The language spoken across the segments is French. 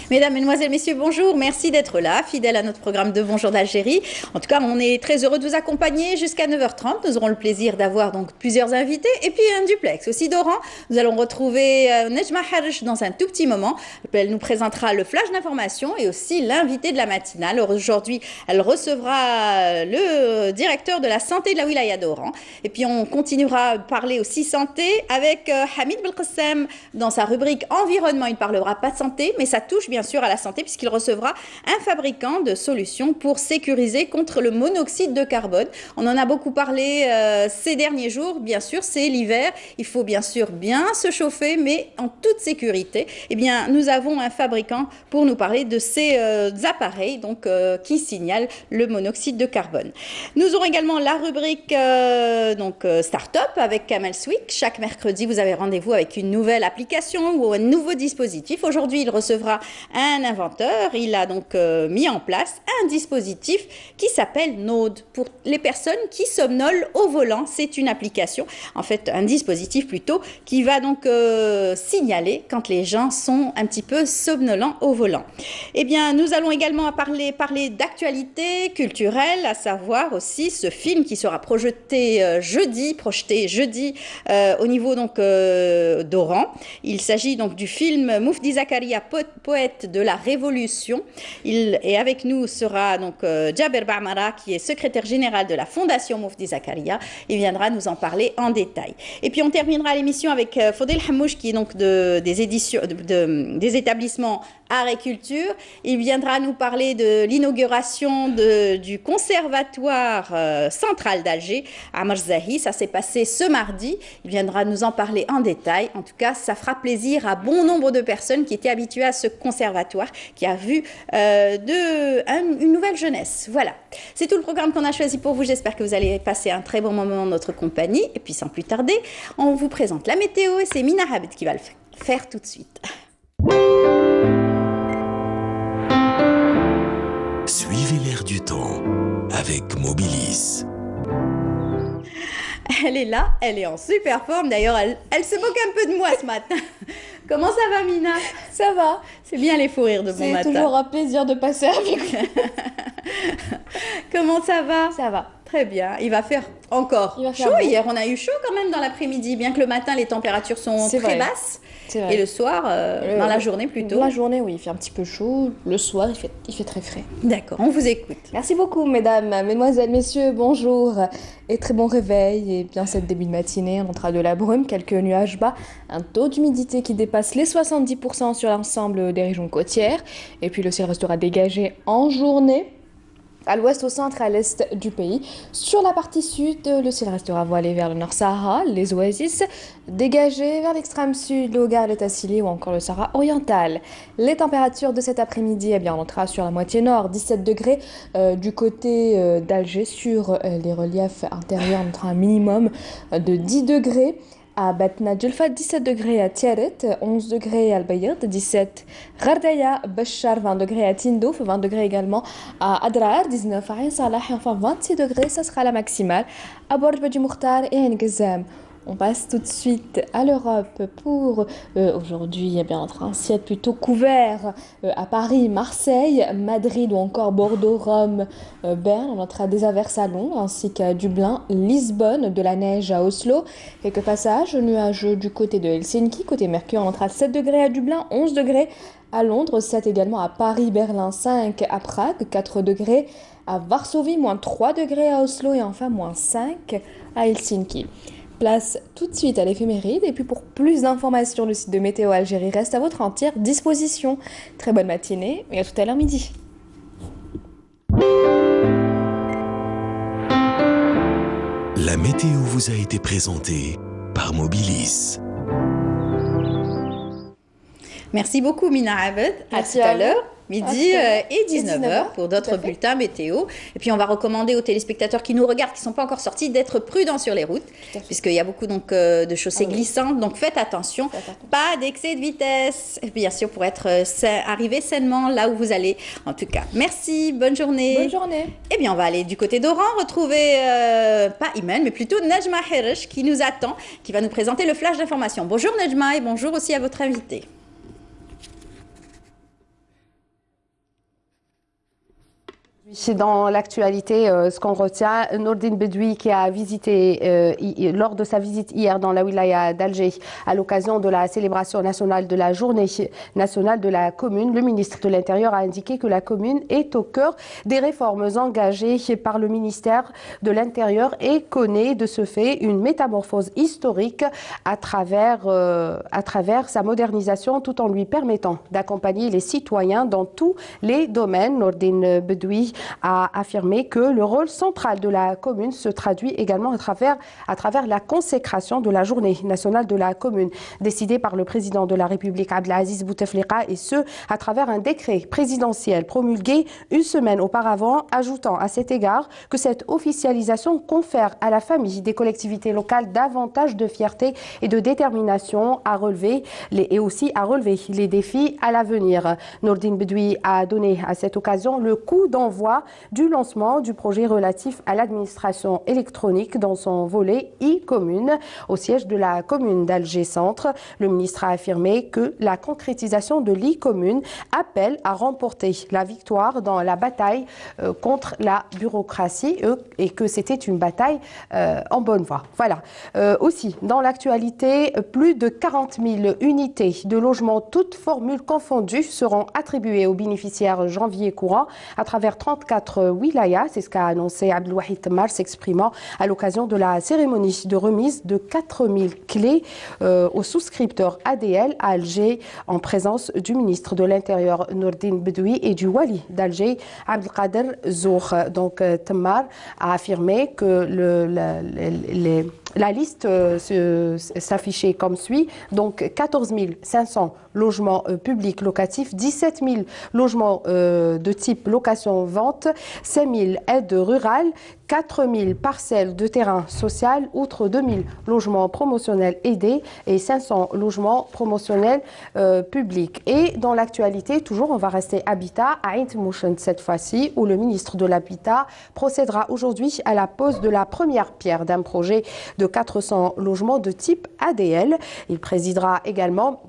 Mesdames, Mesdemoiselles, Messieurs, bonjour. Merci d'être là, fidèles à notre programme de Bonjour d'Algérie. En tout cas, on est très heureux de vous accompagner jusqu'à 9h30. Nous aurons le plaisir d'avoir donc plusieurs invités et puis un duplex aussi d'Oran. Nous allons retrouver Nejma Harch dans un tout petit moment. Elle nous présentera le flash d'information et aussi l'invité de la matinale. Aujourd'hui, elle recevra le directeur de la santé de la wilaya d'Oran. Et puis, on continuera à parler aussi santé avec Hamid Belkacem dans sa rubrique environnement. Il ne parlera pas de santé, mais ça touche bien sûr à la santé puisqu'il recevra un fabricant de solutions pour sécuriser contre le monoxyde de carbone. On en a beaucoup parlé ces derniers jours. Bien sûr, c'est l'hiver. Il faut bien sûr bien se chauffer, mais en toute sécurité. Eh bien, nous avons un fabricant pour nous parler de ces appareils qui signalent le monoxyde de carbone. Nous aurons également la rubrique Start-up avec Kamel Swick. Chaque mercredi, vous avez rendez-vous avec une nouvelle application ou un nouveau dispositif. Aujourd'hui, il recevra un inventeur. Il a donc mis en place un dispositif qui s'appelle Node pour les personnes qui somnolent au volant. C'est une application, en fait un dispositif plutôt, qui va donc signaler quand les gens sont un petit peu somnolents au volant. Eh bien, nous allons également parler d'actualité culturelle, à savoir aussi ce film qui sera projeté jeudi au niveau d'Oran. Il s'agit donc du film Moufdi Zakaria, poète de la Révolution. Et avec nous sera donc Djaber Bamara, qui est secrétaire général de la Fondation Moufdi Zakaria. Il viendra nous en parler en détail. Et puis on terminera l'émission avec Fodel Hamouche, qui est donc des établissements Art et Culture. Il viendra nous parler de l'inauguration du conservatoire central d'Alger à Marzahi. Ça s'est passé ce mardi. Il viendra nous en parler en détail. En tout cas, ça fera plaisir à bon nombre de personnes qui étaient habituées à ce conservatoire, qui a vu une nouvelle jeunesse. Voilà. C'est tout le programme qu'on a choisi pour vous. J'espère que vous allez passer un très bon moment en notre compagnie. Et puis sans plus tarder, on vous présente la météo et c'est Mina Habed qui va le faire tout de suite. Suivez l'air du temps avec Mobilis. Elle est là, elle est en super forme. D'ailleurs, elle se moque un peu de moi ce matin. Comment ça va, Mina? Ça va. C'est bien les fous rires de bon matin. C'est toujours un plaisir de passer avec vous. Comment ça va? Ça va. Très bien. Il va faire encore chaud. Hier, on a eu chaud quand même dans l'après-midi, bien que le matin, les températures sont très basses. Vrai. Et le soir, dans la journée plutôt. Dans la journée, oui, il fait un petit peu chaud. Le soir, il fait très frais. D'accord, on vous écoute. Merci beaucoup, mesdames, mesdemoiselles, messieurs, bonjour. Et très bon réveil. Et bien, cette début de matinée, on entra de la brume, quelques nuages bas, un taux d'humidité qui dépasse les 70% sur l'ensemble des régions côtières. Et puis, le ciel restera dégagé en journée. À l'ouest, au centre et à l'est du pays. Sur la partie sud, le ciel restera voilé vers le Nord Sahara, les oasis dégagées vers l'extrême sud, le Hogar, le Tassili ou encore le Sahara oriental. Les températures de cet après-midi, on entrera sur la moitié nord, 17 degrés du côté d'Alger. Sur les reliefs intérieurs, on entrera un minimum de 10 degrés. À Batna Djelfa, 17 degrés à Tiaret, 11 degrés à Al-Bayad, 17 Ghardaya, Bachar, 20 degrés à Tindouf, 20 degrés également à Adrar, 19 à Ain Salah et enfin 26 degrés, ça sera la maximale à Bord Badi Mokhtar et à Ngazam. On passe tout de suite à l'Europe pour aujourd'hui, entre un ciel plutôt couvert à Paris, Marseille, Madrid ou encore Bordeaux, Rome, Berne. On notera des averses à Londres ainsi qu'à Dublin, Lisbonne, de la neige à Oslo. Quelques passages nuageux du côté de Helsinki. Côté Mercure, on notera 7 degrés à Dublin, 11 degrés à Londres, 7 également à Paris, Berlin, 5 à Prague, 4 degrés à Varsovie, moins 3 degrés à Oslo et enfin moins 5 à Helsinki. Place tout de suite à l'éphéméride et puis pour plus d'informations, le site de Météo Algérie reste à votre entière disposition. Très bonne matinée et à tout à l'heure midi. La météo vous a été présentée par Mobilis. Merci beaucoup, Mina Abed. À tout à l'heure. Midi et 19h pour d'autres bulletins météo. Et puis on va recommander aux téléspectateurs qui nous regardent, qui ne sont pas encore sortis, d'être prudents sur les routes, puisqu'il y a beaucoup de chaussées glissantes. Donc faites attention, pas d'excès de vitesse, et bien sûr pour arriver sainement là où vous allez. En tout cas, merci, bonne journée. Bonne journée. Eh bien on va aller du côté d'Oran, retrouver, pas Imen, mais plutôt Nejma Harch qui nous attend, qui va nous présenter le flash d'information. Bonjour Nejma et bonjour aussi à votre invité. Dans l'actualité, ce qu'on retient, Nourdine Bedoui qui a visité, lors de sa visite hier dans la wilaya d'Alger, à l'occasion de la célébration nationale de la journée nationale de la commune, le ministre de l'Intérieur a indiqué que la commune est au cœur des réformes engagées par le ministère de l'Intérieur et connaît de ce fait une métamorphose historique à travers sa modernisation tout en lui permettant d'accompagner les citoyens dans tous les domaines. Nourdine Bedoui a affirmé que le rôle central de la commune se traduit également à travers la consécration de la journée nationale de la commune, décidée par le président de la République Abdelaziz Bouteflika, et ce, à travers un décret présidentiel promulgué une semaine auparavant, ajoutant à cet égard que cette officialisation confère à la famille des collectivités locales davantage de fierté et de détermination à relever les défis à l'avenir. Nourdine Bedoui a donné à cette occasion le coup d'envoi du lancement du projet relatif à l'administration électronique dans son volet e-commune au siège de la commune d'Alger Centre. Le ministre a affirmé que la concrétisation de l'e-commune appelle à remporter la victoire dans la bataille contre la bureaucratie et que c'était une bataille en bonne voie. Voilà. Aussi, dans l'actualité, plus de 40 000 unités de logements, toutes formules confondues, seront attribuées aux bénéficiaires janvier courant à travers 34 wilayas. C'est ce qu'a annoncé Abdelwahid Temmar, s'exprimant à l'occasion de la cérémonie de remise de 4000 clés aux souscripteurs ADL à Alger, en présence du ministre de l'Intérieur Nourdine Bedoui et du wali d'Alger Abdelkader Zour. Donc Temmar a affirmé que la liste s'affichait comme suit. Donc 14 500 logements publics locatifs, 17 000 logements de type location-vente, 5 000 aides rurales, 4 000 parcelles de terrain social, outre 2 000 logements promotionnels aidés et 500 logements promotionnels publics. Et dans l'actualité, toujours, on va rester habitat à Ain Mouchen cette fois-ci, où le ministre de l'Habitat procédera aujourd'hui à la pose de la première pierre d'un projet de 400 logements de type ADL. Il présidera également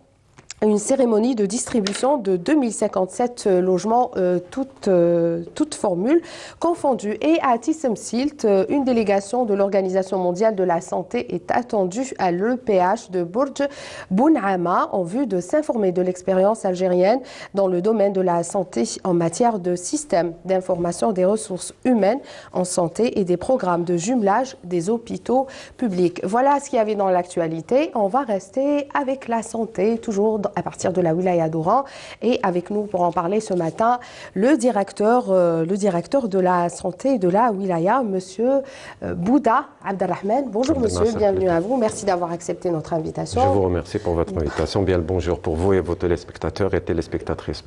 une cérémonie de distribution de 2057 logements, toutes formules confondues. Et à Tissemsilt, une délégation de l'Organisation mondiale de la santé est attendue à l'EPH de Bourj Bounama en vue de s'informer de l'expérience algérienne dans le domaine de la santé en matière de système d'information des ressources humaines en santé et des programmes de jumelage des hôpitaux publics. Voilà ce qu'il y avait dans l'actualité. On va rester avec la santé, toujours à partir de la wilaya d'Oran, et avec nous pour en parler ce matin le directeur de la santé de la wilaya, monsieur Bouda Abdelrahman. Bonjour monsieur, bienvenue à vous, merci d'avoir accepté notre invitation. Je vous remercie pour votre invitation. Bien le bonjour pour vous et vos téléspectateurs et téléspectatrices.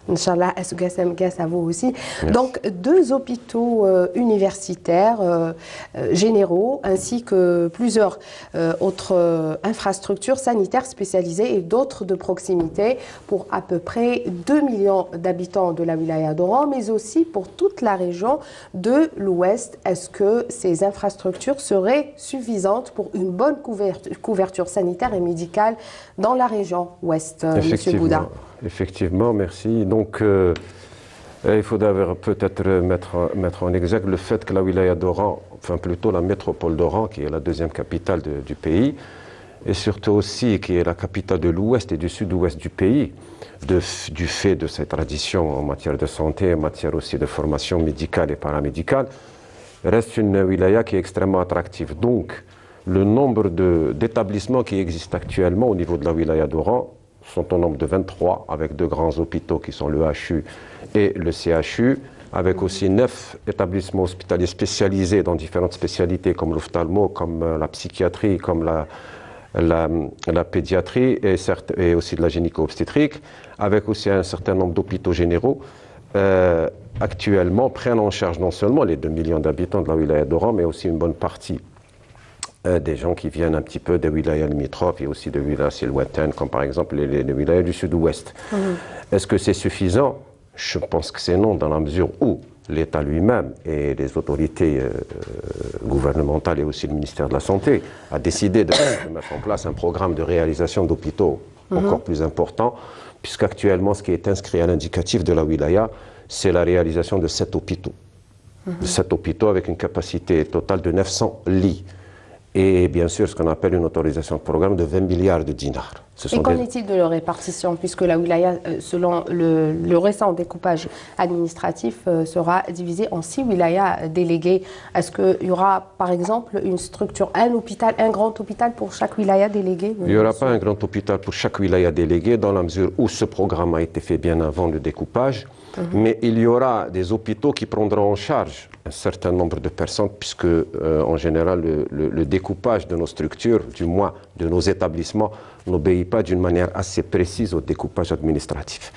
Inch'Allah, à vous aussi. Merci. Donc 2 hôpitaux universitaires généraux ainsi que plusieurs autres infrastructures sanitaires spécialisées et d'autres de proximité pour à peu près 2 millions d'habitants de la wilaya d'Oran, mais aussi pour toute la région de l'Ouest. Est-ce que ces infrastructures seraient suffisantes pour une bonne couverture sanitaire et médicale dans la région Ouest, monsieur Bouda? Effectivement, merci. Donc, il faudrait peut-être mettre en exergue le fait que la wilaya d'Oran, enfin plutôt la métropole d'Oran, qui est la deuxième capitale du pays, et surtout aussi qui est la capitale de l'ouest et du sud-ouest du pays, du fait de ses traditions en matière de santé, en matière aussi de formation médicale et paramédicale, reste une wilaya qui est extrêmement attractive. Donc, le nombre d'établissements qui existent actuellement au niveau de la wilaya d'Oran sont au nombre de 23, avec 2 grands hôpitaux qui sont le HU et le CHU, avec aussi 9 établissements hospitaliers spécialisés dans différentes spécialités comme l'ophtalmo, comme la psychiatrie, comme la pédiatrie et aussi de la gynéco-obstétrique, avec aussi un certain nombre d'hôpitaux généraux actuellement prennent en charge non seulement les 2 millions d'habitants de la wilaya d'Oran, mais aussi une bonne partie des gens qui viennent un petit peu des wilayas limitrophes et aussi des wilayas assez lointaines, comme par exemple les wilayas du sud-ouest. Est-ce que c'est suffisant? Je pense que c'est non, dans la mesure où l'État lui-même et les autorités gouvernementales et aussi le ministère de la Santé a décidé de mettre en place un programme de réalisation d'hôpitaux encore plus important, puisqu'actuellement ce qui est inscrit à l'indicatif de la wilaya, c'est la réalisation de 7 hôpitaux. De 7 hôpitaux avec une capacité totale de 900 lits. Et bien sûr, ce qu'on appelle une autorisation de programme de 20 milliards de dinars. Et qu'en est-il de leur répartition, puisque la wilaya, selon le récent découpage administratif, sera divisée en 6 wilayas déléguées. Est-ce qu'il y aura, par exemple, une structure, un grand hôpital pour chaque wilaya déléguée? Il n'y aura pas un grand hôpital pour chaque wilaya déléguée, dans la mesure où ce programme a été fait bien avant le découpage. Mais il y aura des hôpitaux qui prendront en charge un certain nombre de personnes, puisque en général le découpage de nos structures, du moins de nos établissements, n'obéit pas d'une manière assez précise au découpage administratif.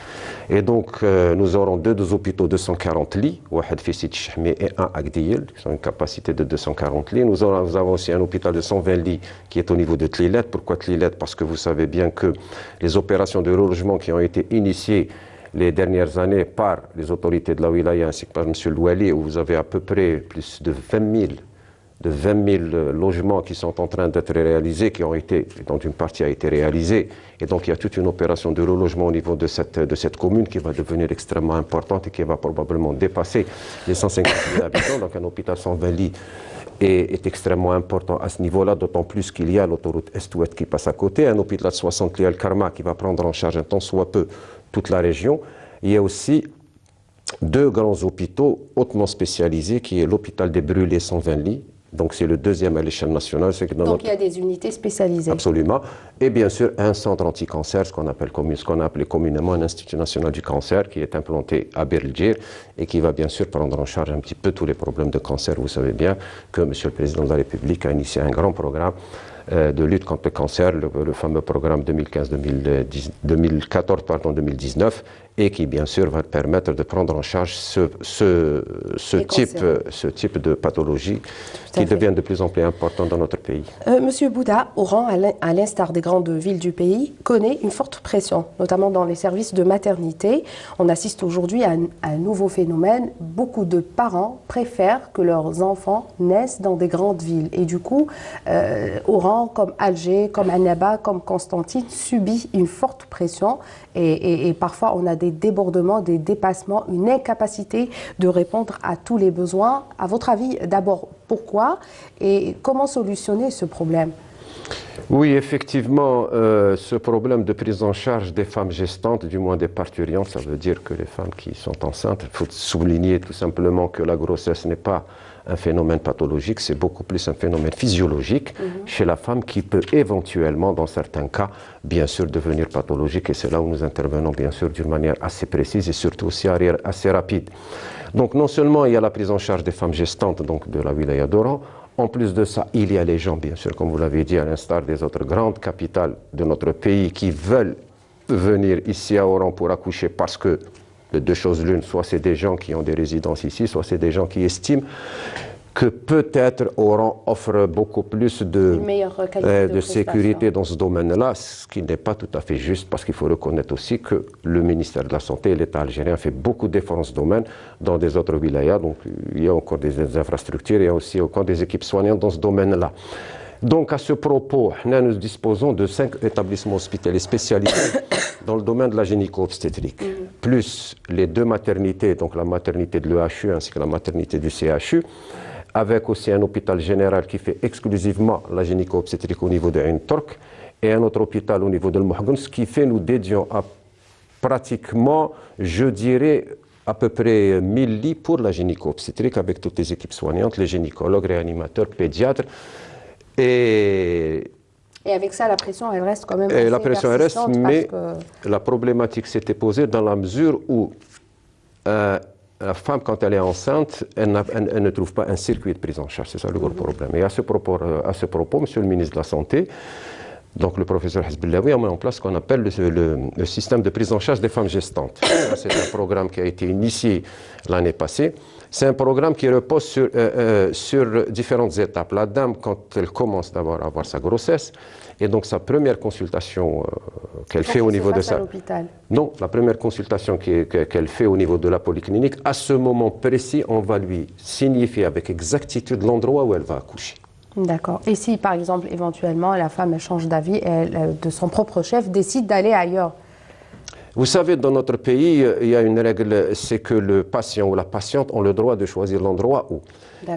Et donc nous aurons deux hôpitaux de 240 lits, Wahed fi Sidi Chahmi et un à Gdiyel, qui ont une capacité de 240 lits. Nous avons aussi un hôpital de 120 lits qui est au niveau de Tlilet. Pourquoi Tlilet? Parce que vous savez bien que les opérations de relogement qui ont été initiées les dernières années par les autorités de la wilaya ainsi que par M. Louali, où vous avez à peu près plus de 20 000 logements qui sont en train d'être réalisés, dont une partie a été réalisée. Et donc il y a toute une opération de relogement au niveau de cette commune qui va devenir extrêmement importante et qui va probablement dépasser les 150 000 habitants. Donc un hôpital 120 lits est extrêmement important à ce niveau-là, d'autant plus qu'il y a l'autoroute Est-Ouest qui passe à côté, un hôpital de 60 lits Al-Karma qui va prendre en charge un tant soit peu toute la région. Il y a aussi 2 grands hôpitaux hautement spécialisés, qui est l'hôpital des Brûlés 120 lits, donc c'est le 2e à l'échelle nationale. Donc il y a des unités spécialisées. Absolument. Et bien sûr un centre anti-cancer, ce qu'on appelle communément un Institut national du cancer, qui est implanté à Bir el-Djir et qui va bien sûr prendre en charge un petit peu tous les problèmes de cancer. Vous savez bien que M. le Président de la République a initié un grand programme de lutte contre le cancer, le fameux programme 2014-2019, et qui bien sûr va permettre de prendre en charge ce type de pathologie qui devient de plus en plus important dans notre pays. Monsieur Bouda, Oran, à l'instar des grandes villes du pays, connaît une forte pression, notamment dans les services de maternité. On assiste aujourd'hui à un nouveau phénomène. Beaucoup de parents préfèrent que leurs enfants naissent dans des grandes villes. Et du coup, Oran, comme Alger, comme Annaba, comme Constantine, subit une forte pression. Et parfois, on a des débordements, des dépassements, une incapacité de répondre à tous les besoins. À votre avis, d'abord, pourquoi et comment solutionner ce problème? Oui, effectivement, ce problème de prise en charge des femmes gestantes, du moins des parturiantes, ça veut dire que les femmes qui sont enceintes, il faut souligner tout simplement que la grossesse n'est pas un phénomène pathologique, c'est beaucoup plus un phénomène physiologique chez la femme qui peut éventuellement, dans certains cas, bien sûr devenir pathologique, et c'est là où nous intervenons bien sûr d'une manière assez précise et surtout aussi assez rapide. Donc non seulement il y a la prise en charge des femmes gestantes, donc de la wilaya d'Oran, en plus de ça, il y a les gens, bien sûr, comme vous l'avez dit, à l'instar des autres grandes capitales de notre pays, qui veulent venir ici à Oran pour accoucher parce que, de 2 choses l'une, soit c'est des gens qui ont des résidences ici, soit c'est des gens qui estiment que peut-être Oran offre beaucoup plus de sécurité dans ce domaine-là, ce qui n'est pas tout à fait juste, parce qu'il faut reconnaître aussi que le ministère de la Santé et l'État algérien fait beaucoup d'efforts dans ce domaine dans des autres wilayas. Donc il y a encore des infrastructures, il y a aussi encore des équipes soignantes dans ce domaine-là. Donc à ce propos, nous disposons de 5 établissements hospitaliers spécialisés dans le domaine de la gynéco-obstétrique, plus les 2 maternités, donc la maternité de l'EHU ainsi que la maternité du CHU, avec aussi un hôpital général qui fait exclusivement la gynéco-obstétrique au niveau de Ain Tork et un autre hôpital au niveau de Mohgoun, ce qui fait nous dédions à pratiquement, je dirais, à peu près 1000 lits pour la gynéco-obstétrique avec toutes les équipes soignantes, les gynécologues, réanimateurs, pédiatres. Et avec ça, la pression, elle reste quand même assez la pression elle reste, mais que... la problématique s'était posée dans la mesure où la femme, quand elle est enceinte, elle ne trouve pas un circuit de prise en charge. C'est ça le gros problème. Et à ce propos, Monsieur le ministre de la Santé, donc le professeur Hezbollaoui a mis en place ce qu'on appelle le système de prise en charge des femmes gestantes. C'est un programme qui a été initié l'année passée. C'est un programme qui repose sur différentes étapes. La dame, quand elle commence d'abord à avoir sa grossesse, et donc sa première consultation qu'elle fait au niveau de ça. Non, la première consultation qu'elle fait au niveau de la polyclinique, à ce moment précis, on va lui signifier avec exactitude l'endroit où elle va accoucher. D'accord. Et si, par exemple, éventuellement, la femme elle change d'avis, elle, de son propre chef, décide d'aller ailleurs? Vous savez, dans notre pays, il y a une règle, c'est que le patient ou la patiente ont le droit de choisir l'endroit où.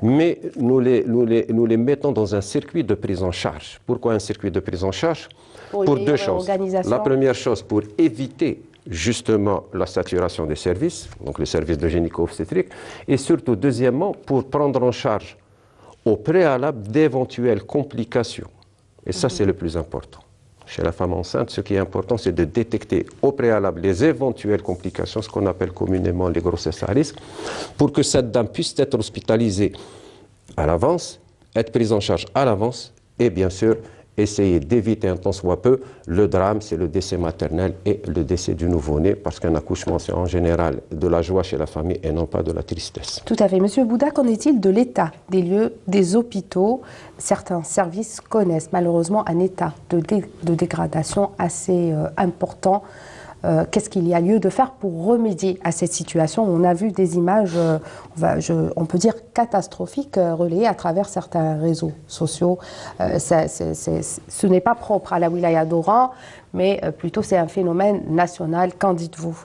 Mais nous les mettons dans un circuit de prise en charge. Pourquoi un circuit de prise en charge? Pour deux choses. La première chose, pour éviter justement la saturation des services, donc les services de gynéco-obstétrique, et surtout, deuxièmement, pour prendre en charge au préalable d'éventuelles complications. Et ça, c'est le plus important. Chez la femme enceinte, ce qui est important, c'est de détecter au préalable les éventuelles complications, ce qu'on appelle communément les grossesses à risque, pour que cette dame puisse être hospitalisée à l'avance, être prise en charge à l'avance, et bien sûr, essayer d'éviter un tant soit peu le drame, c'est le décès maternel et le décès du nouveau-né, parce qu'un accouchement, c'est en général de la joie chez la famille et non pas de la tristesse. Tout à fait. Monsieur Bouda, qu'en est-il de l'état des lieux, des hôpitaux? Certains services connaissent malheureusement un état de dégradation assez important. Qu'est-ce qu'il y a lieu de faire pour remédier à cette situation? On a vu des images, on peut dire catastrophiques, relayées à travers certains réseaux sociaux. Ce n'est pas propre à la wilaya d'Oran, mais plutôt c'est un phénomène national. Qu'en dites-vous?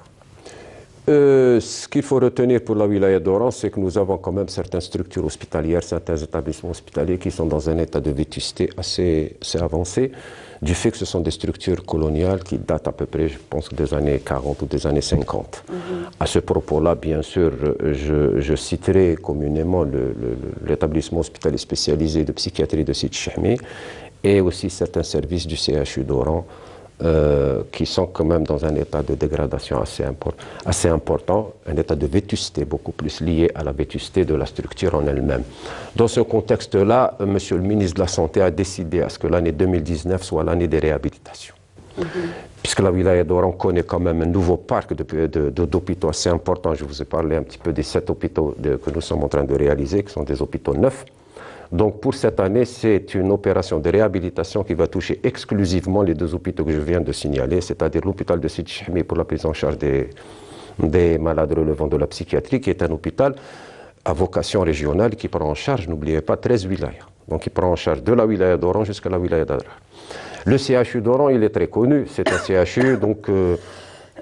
Ce qu'il faut retenir pour la wilaya d'Oran, c'est que nous avons quand même certaines structures hospitalières, certains établissements hospitaliers qui sont dans un état de vétusté assez avancé, du fait que ce sont des structures coloniales qui datent à peu près, je pense, des années 40 ou des années 50. À ce propos-là, bien sûr, je citerai communément l'établissement hospitalier spécialisé de psychiatrie de Sidi Chahmi et aussi certains services du CHU d'Oran, qui sont quand même dans un état de dégradation assez important, un état de vétusté beaucoup plus lié à la vétusté de la structure en elle-même. Dans ce contexte-là, Monsieur le ministre de la Santé a décidé à ce que l'année 2019 soit l'année des réhabilitations. Puisque la wilaya d'Oran connaît quand même un nouveau parc d'hôpitaux assez important. Je vous ai parlé un petit peu des 7 hôpitaux que nous sommes en train de réaliser, qui sont des hôpitaux neufs. Donc pour cette année, c'est une opération de réhabilitation qui va toucher exclusivement les 2 hôpitaux que je viens de signaler, c'est-à-dire l'hôpital de Sidi Chahmi pour la prise en charge des malades relevant de la psychiatrie, qui est un hôpital à vocation régionale qui prend en charge, n'oubliez pas, 13 wilayas. Donc il prend en charge de la wilaya d'Oran jusqu'à la wilaya d'Adrar. Le CHU d'Oran, il est très connu, c'est un CHU, donc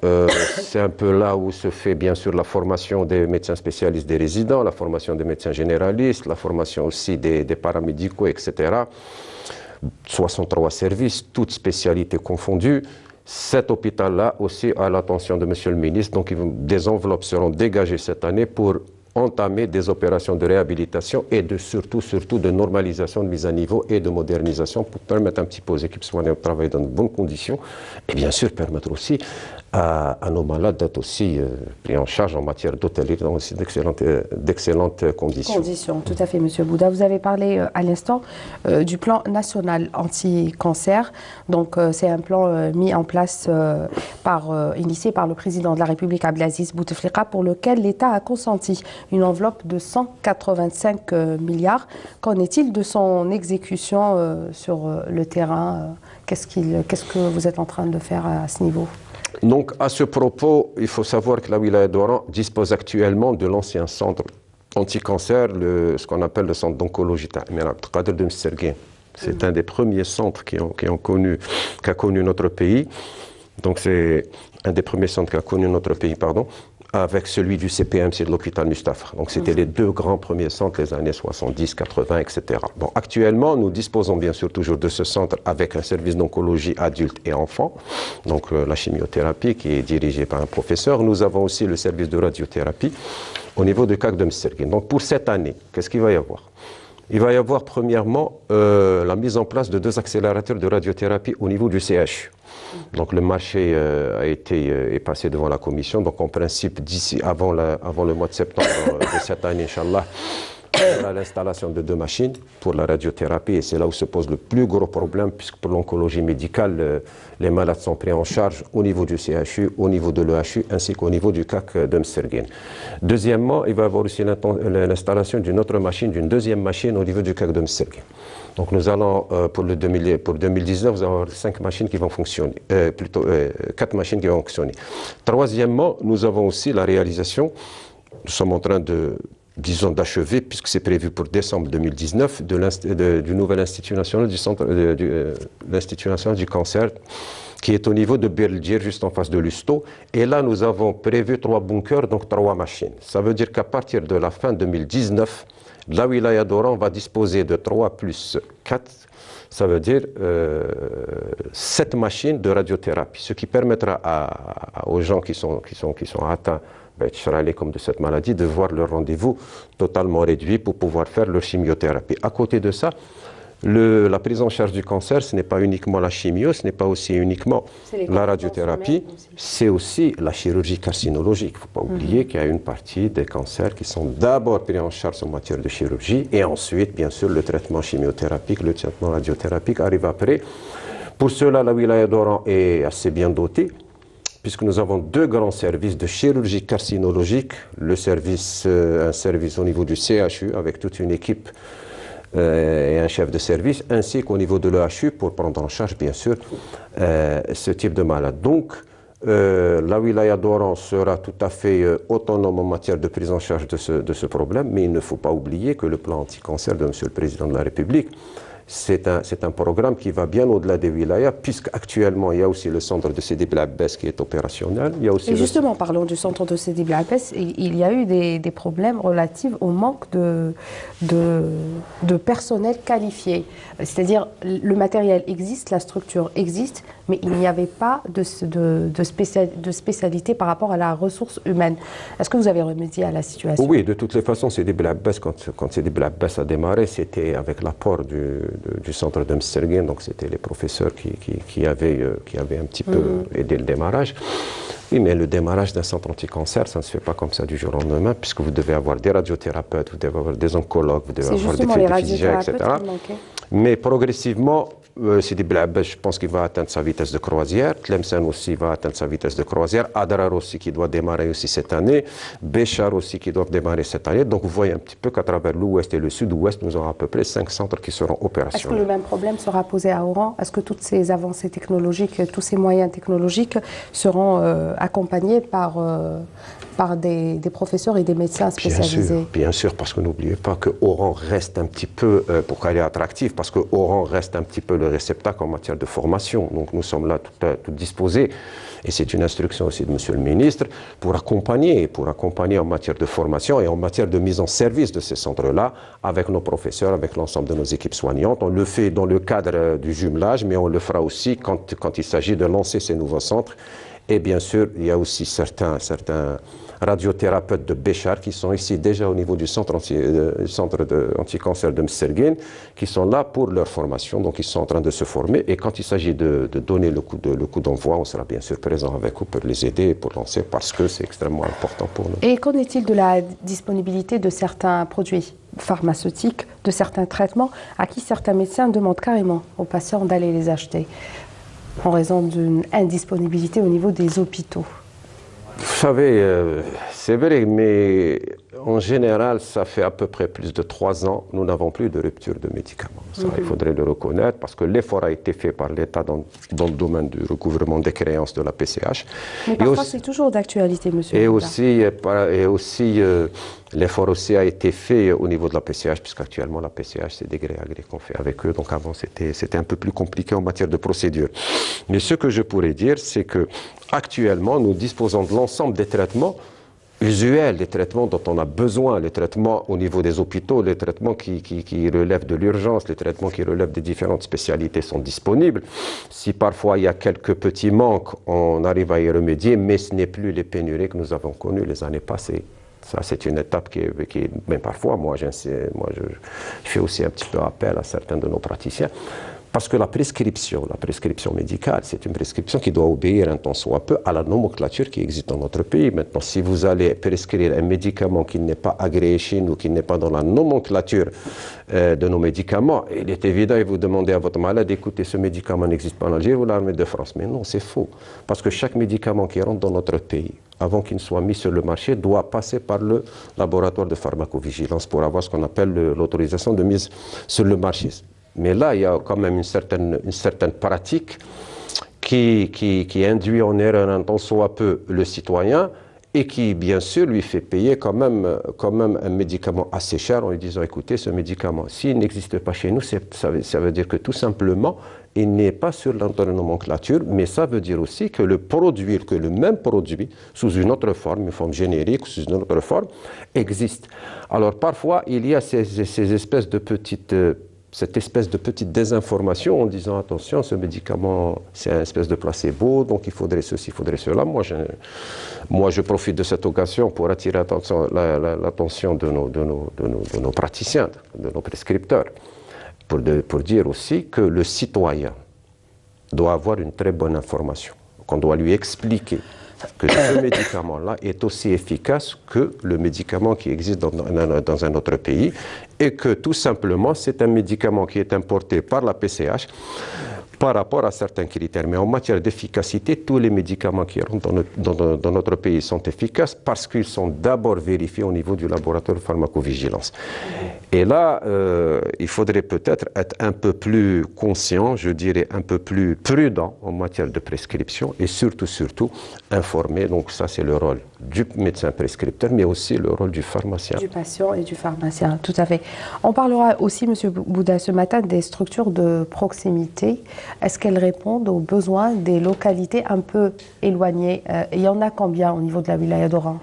c'est un peu là où se fait bien sûr la formation des médecins spécialistes, des résidents, la formation des médecins généralistes, la formation aussi des paramédicaux, etc. 63 services, toutes spécialités confondues. Cet hôpital-là aussi à l'attention de Monsieur le ministre, donc des enveloppes seront dégagées cette année pour entamer des opérations de réhabilitation et surtout de normalisation, de mise à niveau et de modernisation pour permettre un petit peu aux équipes soignantes de travailler dans de bonnes conditions et bien sûr permettre aussi à nos malades d'être aussi pris en charge en matière d'hôtellerie dans aussi d'excellentes conditions. Tout à fait, Monsieur Bouda. Vous avez parlé à l'instant du plan national anti-cancer. Donc c'est un plan mis en place, initié par le président de la République Abdelaziz Bouteflika, pour lequel l'État a consenti une enveloppe de 185 milliards. Qu'en est-il de son exécution sur le terrain? Qu'est-ce que vous êtes en train de faire à ce niveau? Donc, à ce propos, il faut savoir que la wilaya d'Oran dispose actuellement de l'ancien centre anti-cancer, ce qu'on appelle le centre d'oncologie Abdelkader de Mserguin. C'est un des premiers centres qui a connu notre pays. Donc, c'est un des premiers centres qui a connu notre pays, avec celui du CPM, c'est de l'hôpital Mustafa. Donc c'était les 2 grands premiers centres, les années 70, 80, etc. Bon, actuellement, nous disposons bien sûr toujours de ce centre avec un service d'oncologie adultes et enfants, donc la chimiothérapie qui est dirigée par un professeur. Nous avons aussi le service de radiothérapie au niveau de CAC de Mserguin. Donc pour cette année, qu'est-ce qu'il va y avoir? Il va y avoir premièrement la mise en place de 2 accélérateurs de radiothérapie au niveau du CHU. Donc le marché est passé devant la commission. Donc en principe, d'ici avant le mois de septembre de cette année, Inch'Allah, on a l'installation de 2 machines pour la radiothérapie. Et c'est là où se pose le plus gros problème, puisque pour l'oncologie médicale, les malades sont pris en charge au niveau du CHU, au niveau de l'EHU, ainsi qu'au niveau du CAC de Mserguin. Deuxièmement, il va y avoir aussi l'installation d'une autre machine, d'une 2e machine au niveau du CAC de Mserguin. Donc nous allons, pour 2019, vous allez avoir 5 machines qui vont fonctionner, 4 machines qui vont fonctionner. Troisièmement, nous avons aussi la réalisation, nous sommes en train d'achever, puisque c'est prévu pour décembre 2019, du nouvel Institut national l'Institut national du cancer, qui est au niveau de Berldir, juste en face de Lusto. Et là, nous avons prévu 3 bunkers, donc 3 machines. Ça veut dire qu'à partir de la fin 2019, la wilaya d'Oran va disposer de 3 plus 4, ça veut dire 7 machines de radiothérapie, ce qui permettra aux gens qui sont atteints comme de cette maladie de voir leur rendez-vous totalement réduit pour pouvoir faire leur chimiothérapie. À côté de ça, la prise en charge du cancer, ce n'est pas uniquement la chimio, ce n'est pas aussi uniquement la radiothérapie, c'est aussi la chirurgie carcinologique. Il ne faut pas oublier qu'il y a une partie des cancers qui sont d'abord pris en charge en matière de chirurgie et ensuite, bien sûr, le traitement chimiothérapique, le traitement radiothérapique arrive après. Pour cela, la wilaya d'Oran est assez bien dotée, puisque nous avons 2 grands services de chirurgie carcinologique, un service au niveau du CHU avec toute une équipe et un chef de service, ainsi qu'au niveau de l'EHU pour prendre en charge, bien sûr, ce type de malade. Donc, la wilaya d'Oran sera tout à fait autonome en matière de prise en charge de ce problème, mais il ne faut pas oublier que le plan anti-cancer de M. le Président de la République, c'est un programme qui va bien au-delà des wilayas, puisqu'actuellement, il y a aussi le centre de Sidi Bel Abbès qui est opérationnel. Il y a aussi et justement, parlons du centre de Sidi Bel Abbès, il y a eu des problèmes relatifs au manque de personnel qualifié. C'est-à-dire, le matériel existe, la structure existe, mais il n'y avait pas de spécialité par rapport à la ressource humaine. Est-ce que vous avez remédié à la situation? Oui, de toutes les façons, Sidi Bel Abbès, quand Sidi Bel Abbès a démarré, c'était avec l'apport du centre de Mserguin, donc c'était les professeurs qui avaient un petit peu aidé le démarrage. Oui, mais le démarrage d'un centre anti-cancer, ça ne se fait pas comme ça du jour au lendemain, puisque vous devez avoir des radiothérapeutes, vous devez avoir des oncologues, vous devez avoir des physiciens, etc. Mais progressivement, Sidi Bel Abbès, je pense qu'il va atteindre sa vitesse de croisière. Tlemcen aussi va atteindre sa vitesse de croisière. Adrar aussi qui doit démarrer aussi cette année. Béchar aussi qui doit démarrer cette année. Donc vous voyez un petit peu qu'à travers l'ouest et le sud-ouest, nous aurons à peu près 5 centres qui seront opérationnels. Est-ce que le même problème sera posé à Oran? Est-ce que toutes ces avancées technologiques, tous ces moyens technologiques seront accompagnés par des professeurs et des médecins spécialisés? Bien sûr, parce que n'oubliez pas que Oran reste un petit peu, pour qu'elle est attractive, parce que Oran reste un petit peu le réceptacle en matière de formation. Donc nous sommes là tout disposés, et c'est une instruction aussi de Monsieur le Ministre, pour accompagner en matière de formation et en matière de mise en service de ces centres-là, avec nos professeurs, avec l'ensemble de nos équipes soignantes. On le fait dans le cadre du jumelage, mais on le fera aussi quand il s'agit de lancer ces nouveaux centres. Et bien sûr, il y a aussi certains radiothérapeutes de Béchar qui sont ici déjà au niveau du centre anti-cancer de Mserguin, qui sont là pour leur formation, donc ils sont en train de se former. Et quand il s'agit de donner le coup d'envoi, on sera bien sûr présent avec eux pour les aider et pour lancer, parce que c'est extrêmement important pour nous. Et qu'en est-il de la disponibilité de certains produits pharmaceutiques, de certains traitements, à qui certains médecins demandent carrément aux patients d'aller les acheter, en raison d'une indisponibilité au niveau des hôpitaux? Vous savez, c'est vrai, mais en général, ça fait à peu près plus de 3 ans, nous n'avons plus de rupture de médicaments. Ça, il faudrait le reconnaître, parce que l'effort a été fait par l'État dans le domaine du recouvrement des créances de la PCH. Mais parfois, c'est toujours d'actualité, monsieur. Et aussi l'effort aussi a été fait au niveau de la PCH, puisqu'actuellement, la PCH, c'est des gré à gré qu'on fait avec eux. Donc avant, c'était un peu plus compliqué en matière de procédure. Mais ce que je pourrais dire, c'est que actuellement, nous disposons de l'ensemble des traitements usuels, les traitements dont on a besoin, les traitements au niveau des hôpitaux, les traitements qui relèvent de l'urgence, les traitements qui relèvent des différentes spécialités sont disponibles. Si parfois il y a quelques petits manques, on arrive à y remédier, mais ce n'est plus les pénuries que nous avons connues les années passées. Ça, c'est une étape qui est mais parfois, moi, je fais aussi un petit peu appel à certains de nos praticiens. Parce que la prescription médicale, c'est une prescription qui doit obéir un tant soit peu à la nomenclature qui existe dans notre pays. Maintenant, si vous allez prescrire un médicament qui n'est pas agréé chez nous, qui n'est pas dans la nomenclature de nos médicaments, il est évident et vous demandez à votre malade, écoutez, ce médicament n'existe pas en Algérie ou l'armée de France. Mais non, c'est faux. Parce que chaque médicament qui rentre dans notre pays, avant qu'il ne soit mis sur le marché, doit passer par le laboratoire de pharmacovigilance pour avoir ce qu'on appelle l'autorisation de mise sur le marché. Mais là, il y a quand même une certaine pratique qui induit en erreur un tant soit peu le citoyen et qui, bien sûr, lui fait payer quand même un médicament assez cher en lui disant, écoutez, ce médicament, s'il n'existe pas chez nous, ça veut dire que tout simplement, il n'est pas sur notre nomenclature, mais ça veut dire aussi que le même produit, sous une autre forme, une forme générique, sous une autre forme, existe. Alors parfois, il y a ces espèces de petites... cette espèce de petite désinformation en disant attention, ce médicament c'est un espèce de placebo, donc il faudrait ceci, il faudrait cela. Moi je profite de cette occasion pour attirer l'attention de nos praticiens, de nos prescripteurs, pour dire aussi que le citoyen doit avoir une très bonne information, qu'on doit lui expliquer que ce médicament-là est aussi efficace que le médicament qui existe dans un autre pays et que tout simplement c'est un médicament qui est importé par la PCH par rapport à certains critères. Mais en matière d'efficacité, tous les médicaments qui rentrent dans notre pays sont efficaces parce qu'ils sont d'abord vérifiés au niveau du laboratoire de pharmacovigilance. Et là, il faudrait peut-être être un peu plus conscient, je dirais un peu plus prudent en matière de prescription et surtout informer. Donc ça, c'est le rôle du médecin prescripteur, mais aussi le rôle du pharmacien. Du patient et du pharmacien, tout à fait. On parlera aussi, M. Bouda, ce matin des structures de proximité. Est-ce qu'elles répondent aux besoins des localités un peu éloignées? Il y en a combien au niveau de la wilaya d'Oran?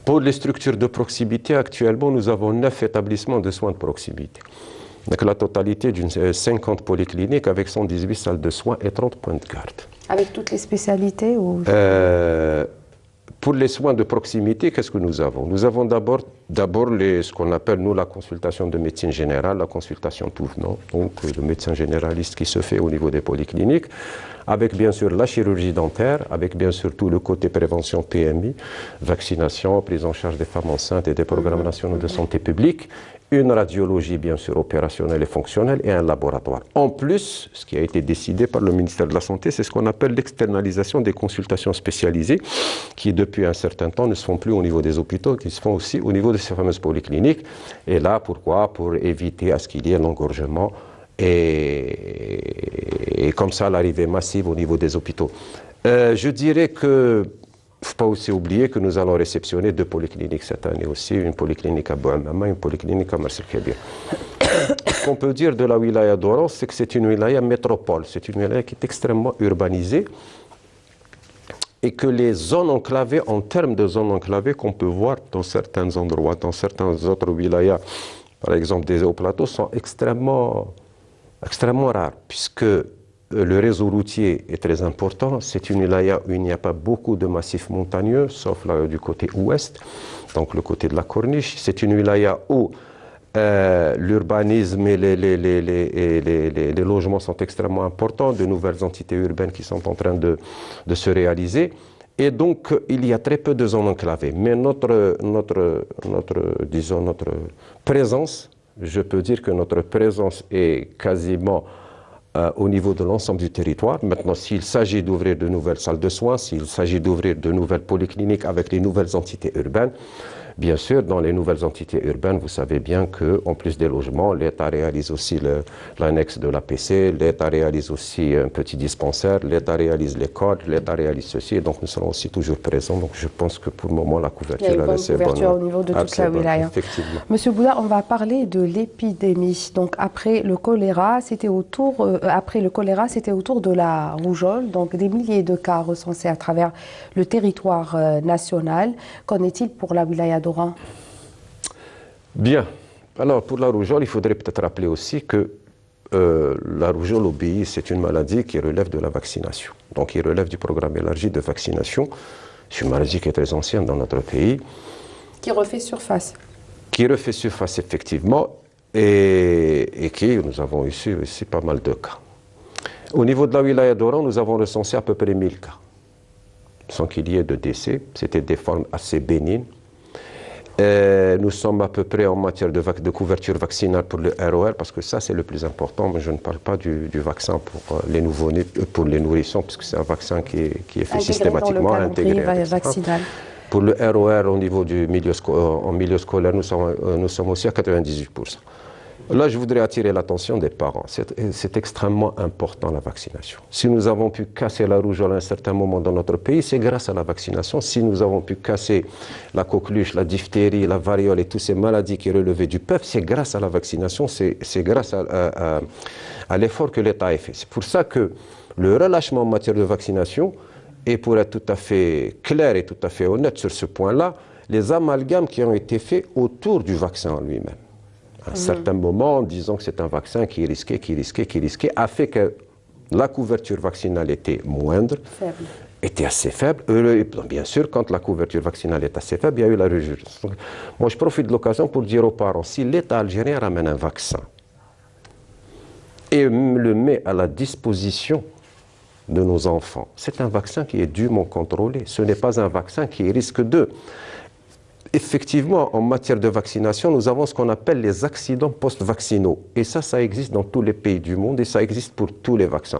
Pour les structures de proximité, actuellement, nous avons 9 établissements de soins de proximité. Donc la totalité d'une 50 polycliniques avec 118 salles de soins et 30 points de garde. Avec toutes les spécialités ou... Pour les soins de proximité, qu'est-ce que nous avons? Nous avons d'abord ce qu'on appelle, nous, la consultation de médecine générale, la consultation tout venant, donc le médecin généraliste qui se fait au niveau des polycliniques, avec bien sûr la chirurgie dentaire, avec bien sûr tout le côté prévention PMI, vaccination, prise en charge des femmes enceintes et des programmes nationaux de santé publique, une radiologie bien sûr opérationnelle et fonctionnelle et un laboratoire. En plus, ce qui a été décidé par le ministère de la Santé, c'est ce qu'on appelle l'externalisation des consultations spécialisées qui depuis un certain temps ne se font plus au niveau des hôpitaux, qui se font aussi au niveau de ces fameuses polycliniques. Et là, pourquoi? Pour éviter à ce qu'il y ait l'engorgement et comme ça l'arrivée massive au niveau des hôpitaux. Je dirais que il ne faut pas aussi oublier que nous allons réceptionner 2 polycliniques cette année aussi, une polyclinique à Bouamama et une polyclinique à Mars el-Kébir. Ce qu'on peut dire de la wilaya d'Oran, c'est que c'est une wilaya métropole, c'est une wilaya qui est extrêmement urbanisée et que les zones enclavées, en termes de zones enclavées qu'on peut voir dans certains endroits, dans certains autres wilayas, par exemple des hauts plateaux, sont extrêmement rares, puisque le réseau routier est très important. C'est une wilaya où il n'y a pas beaucoup de massifs montagneux, sauf là, du côté ouest, donc le côté de la Corniche. C'est une wilaya où l'urbanisme et les logements sont extrêmement importants, de nouvelles entités urbaines qui sont en train de se réaliser. Et donc, il y a très peu de zones enclavées. Mais notre présence, je peux dire que notre présence est quasiment au niveau de l'ensemble du territoire. Maintenant, s'il s'agit d'ouvrir de nouvelles salles de soins, s'il s'agit d'ouvrir de nouvelles polycliniques avec les nouvelles entités urbaines, bien sûr, dans les nouvelles entités urbaines, vous savez bien qu'en plus des logements, l'État réalise aussi l'annexe de l'APC, l'État réalise aussi un petit dispensaire, l'État réalise l'école, l'État réalise ceci, et donc nous serons aussi toujours présents. Donc je pense que pour le moment, la couverture est assez bonne. Il y a une bonne couverture au niveau de toute la wilaya. Effectivement. Monsieur Bouda, on va parler de l'épidémie. Donc après le choléra, c'était autour de la rougeole, donc des milliers de cas recensés à travers le territoire national. Qu'en est-il pour la wilaya d'Oran? Bien. Alors, pour la rougeole, il faudrait peut-être rappeler aussi que la rougeole obéit, c'est une maladie qui relève de la vaccination. Donc, il relève du programme élargi de vaccination. C'est une maladie qui est très ancienne dans notre pays. Qui refait surface. Qui refait surface, effectivement, et qui, nous avons ici aussi pas mal de cas. Au niveau de la wilaya d'Oran, nous avons recensé à peu près 1000 cas, sans qu'il y ait de décès. C'était des formes assez bénignes. Nous sommes à peu près en matière de couverture vaccinale pour le ROR, parce que ça c'est le plus important, mais je ne parle pas du vaccin pour les nouveau-nés, pour les nourrissons, puisque c'est un vaccin qui est fait systématiquement, intégré. Vaccinal. Pour le ROR au niveau du milieu scolaire, nous sommes aussi à 98%. Là, je voudrais attirer l'attention des parents. C'est extrêmement important, la vaccination. Si nous avons pu casser la rougeole à un certain moment dans notre pays, c'est grâce à la vaccination. Si nous avons pu casser la coqueluche, la diphtérie, la variole et toutes ces maladies qui relevaient du peuple, c'est grâce à la vaccination, c'est grâce à l'effort que l'État a fait. C'est pour ça que le relâchement en matière de vaccination, et pour être tout à fait clair et tout à fait honnête sur ce point-là, les amalgames qui ont été faits autour du vaccin en lui-même. À un certain moment, en disant que c'est un vaccin qui risquait, a fait que la couverture vaccinale était moindre, était assez faible. Et bien sûr, quand la couverture vaccinale est assez faible, il y a eu la résurgence. Donc, moi, je profite de l'occasion pour dire aux parents, si l'État algérien ramène un vaccin et le met à la disposition de nos enfants, c'est un vaccin qui est dûment contrôlé. Ce n'est pas un vaccin qui risque de... Effectivement, en matière de vaccination, nous avons ce qu'on appelle les accidents post-vaccinaux. Et ça existe dans tous les pays du monde et ça existe pour tous les vaccins.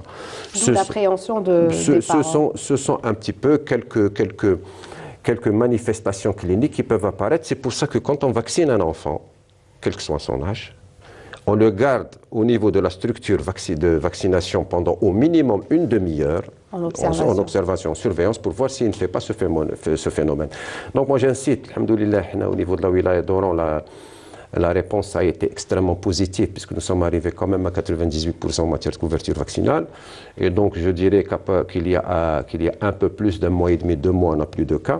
L'appréhension des parents. Ce sont un petit peu quelques manifestations cliniques qui peuvent apparaître. C'est pour ça que quand on vaccine un enfant, quel que soit son âge, on le garde au niveau de la structure de vaccination pendant au minimum une demi-heure en observation, en surveillance, pour voir s'il ne fait pas ce phénomène. Donc moi j'incite, alhamdoulilah, au niveau de la wilaya d'Oran, la réponse a été extrêmement positive, puisque nous sommes arrivés quand même à 98% en matière de couverture vaccinale. Et donc je dirais qu'il y a un peu plus d'un mois et demi, 2 mois, on n'a plus de cas.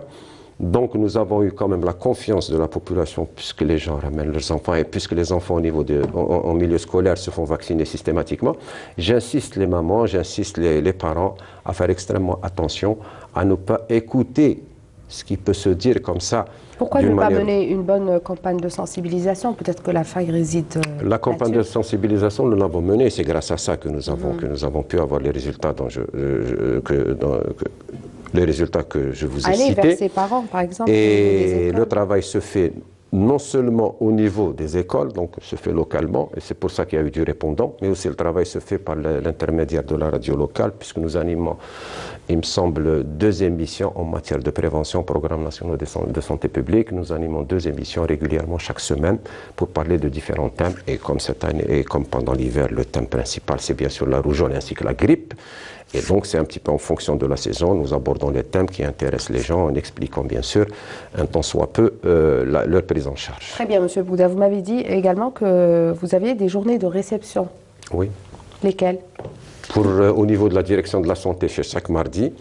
Donc nous avons eu quand même la confiance de la population puisque les gens ramènent leurs enfants et puisque les enfants en milieu scolaire se font vacciner systématiquement. J'insiste les mamans, j'insiste les parents à faire extrêmement attention, à ne pas écouter ce qui peut se dire comme ça. Pourquoi ne pas mener une bonne campagne de sensibilisation? Peut-être que la faille réside La campagne de sensibilisation, nous l'avons menée, c'est grâce à ça que nous avons pu avoir les résultats les résultats que je vous ai cités. Vers ses parents, par exemple. Et le travail se fait non seulement au niveau des écoles, donc se fait localement, et c'est pour ça qu'il y a eu du répondant, mais aussi le travail se fait par l'intermédiaire de la radio locale, puisque nous animons, il me semble, 2 émissions en matière de prévention, Programme national de santé publique. Nous animons 2 émissions régulièrement chaque semaine pour parler de différents thèmes, et comme cette année, et comme pendant l'hiver, le thème principal, c'est bien sûr la rougeole ainsi que la grippe. Et donc, c'est un petit peu en fonction de la saison, nous abordons les thèmes qui intéressent les gens en expliquant, bien sûr, un tant soit peu, leur prise en charge. Très bien, M. Bouda. Vous m'avez dit également que vous aviez des journées de réception. Oui. Lesquelles? Au niveau de la direction de la santé, c'est chaque mardi.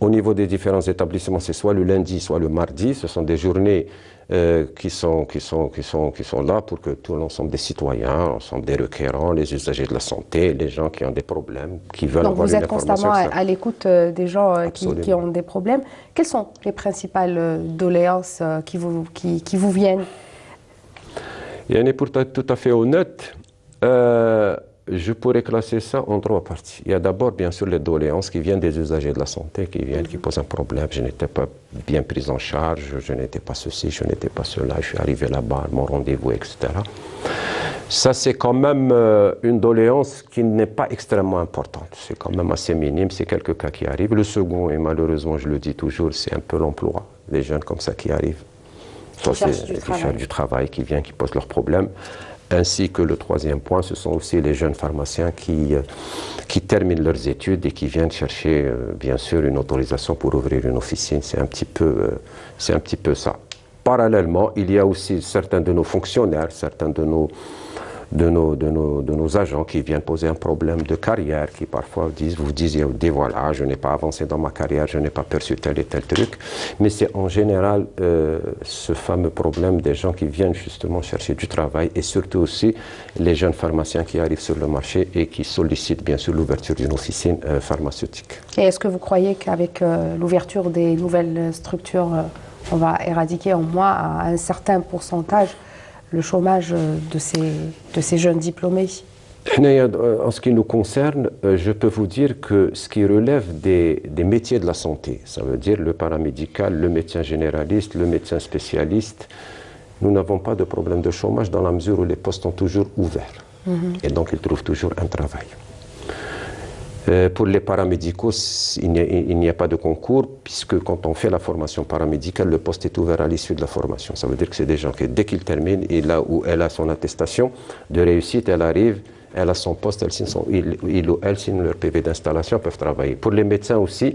Au niveau des différents établissements, c'est soit le lundi, soit le mardi. Ce sont des journées qui sont là pour que tout l'ensemble des citoyens, l'ensemble des requérants, les usagers de la santé, les gens qui ont des problèmes, qui veulent avoir une information. Donc vous êtes constamment à l'écoute des gens qui ont des problèmes. Quelles sont les principales doléances qui vous viennent? Et pour être tout à fait honnête, je pourrais classer ça en 3 parties. Il y a d'abord, bien sûr, les doléances qui viennent des usagers de la santé, qui posent un problème. Je n'étais pas bien pris en charge, je n'étais pas ceci, je n'étais pas cela, je suis arrivé là-bas, mon rendez-vous, etc. Ça, c'est quand même une doléance qui n'est pas extrêmement importante. C'est quand même assez minime, c'est quelques cas qui arrivent. Le second, et malheureusement, je le dis toujours, c'est un peu l'emploi. Les jeunes comme ça qui arrivent, qui cherchent du travail, qui viennent, qui posent leurs problèmes. Ainsi que le 3e point, ce sont aussi les jeunes pharmaciens qui terminent leurs études et qui viennent chercher, bien sûr, une autorisation pour ouvrir une officine. C'est un petit peu ça. Parallèlement, il y a aussi certains de nos fonctionnaires, certains de nos agents qui viennent poser un problème de carrière, qui parfois vous disent, voilà, je n'ai pas avancé dans ma carrière, je n'ai pas perçu tel et tel truc. Mais c'est en général ce fameux problème des gens qui viennent justement chercher du travail et surtout aussi les jeunes pharmaciens qui arrivent sur le marché et qui sollicitent bien sûr l'ouverture d'une officine pharmaceutique. Et est-ce que vous croyez qu'avec l'ouverture des nouvelles structures, on va éradiquer en moins à un certain pourcentage le chômage de ces jeunes diplômés? En ce qui nous concerne, je peux vous dire que ce qui relève des métiers de la santé, ça veut dire le paramédical, le médecin généraliste, le médecin spécialiste, nous n'avons pas de problème de chômage dans la mesure où les postes sont toujours ouverts. Et donc ils trouvent toujours un travail. Pour les paramédicaux, il n'y a pas de concours, puisque quand on fait la formation paramédicale, le poste est ouvert à l'issue de la formation. Ça veut dire que c'est des gens qui, dès qu'ils terminent, et là où elle a son attestation de réussite, elle arrive, elle a son poste, il ou elle signe leur PV d'installation, peuvent travailler. Pour les médecins aussi,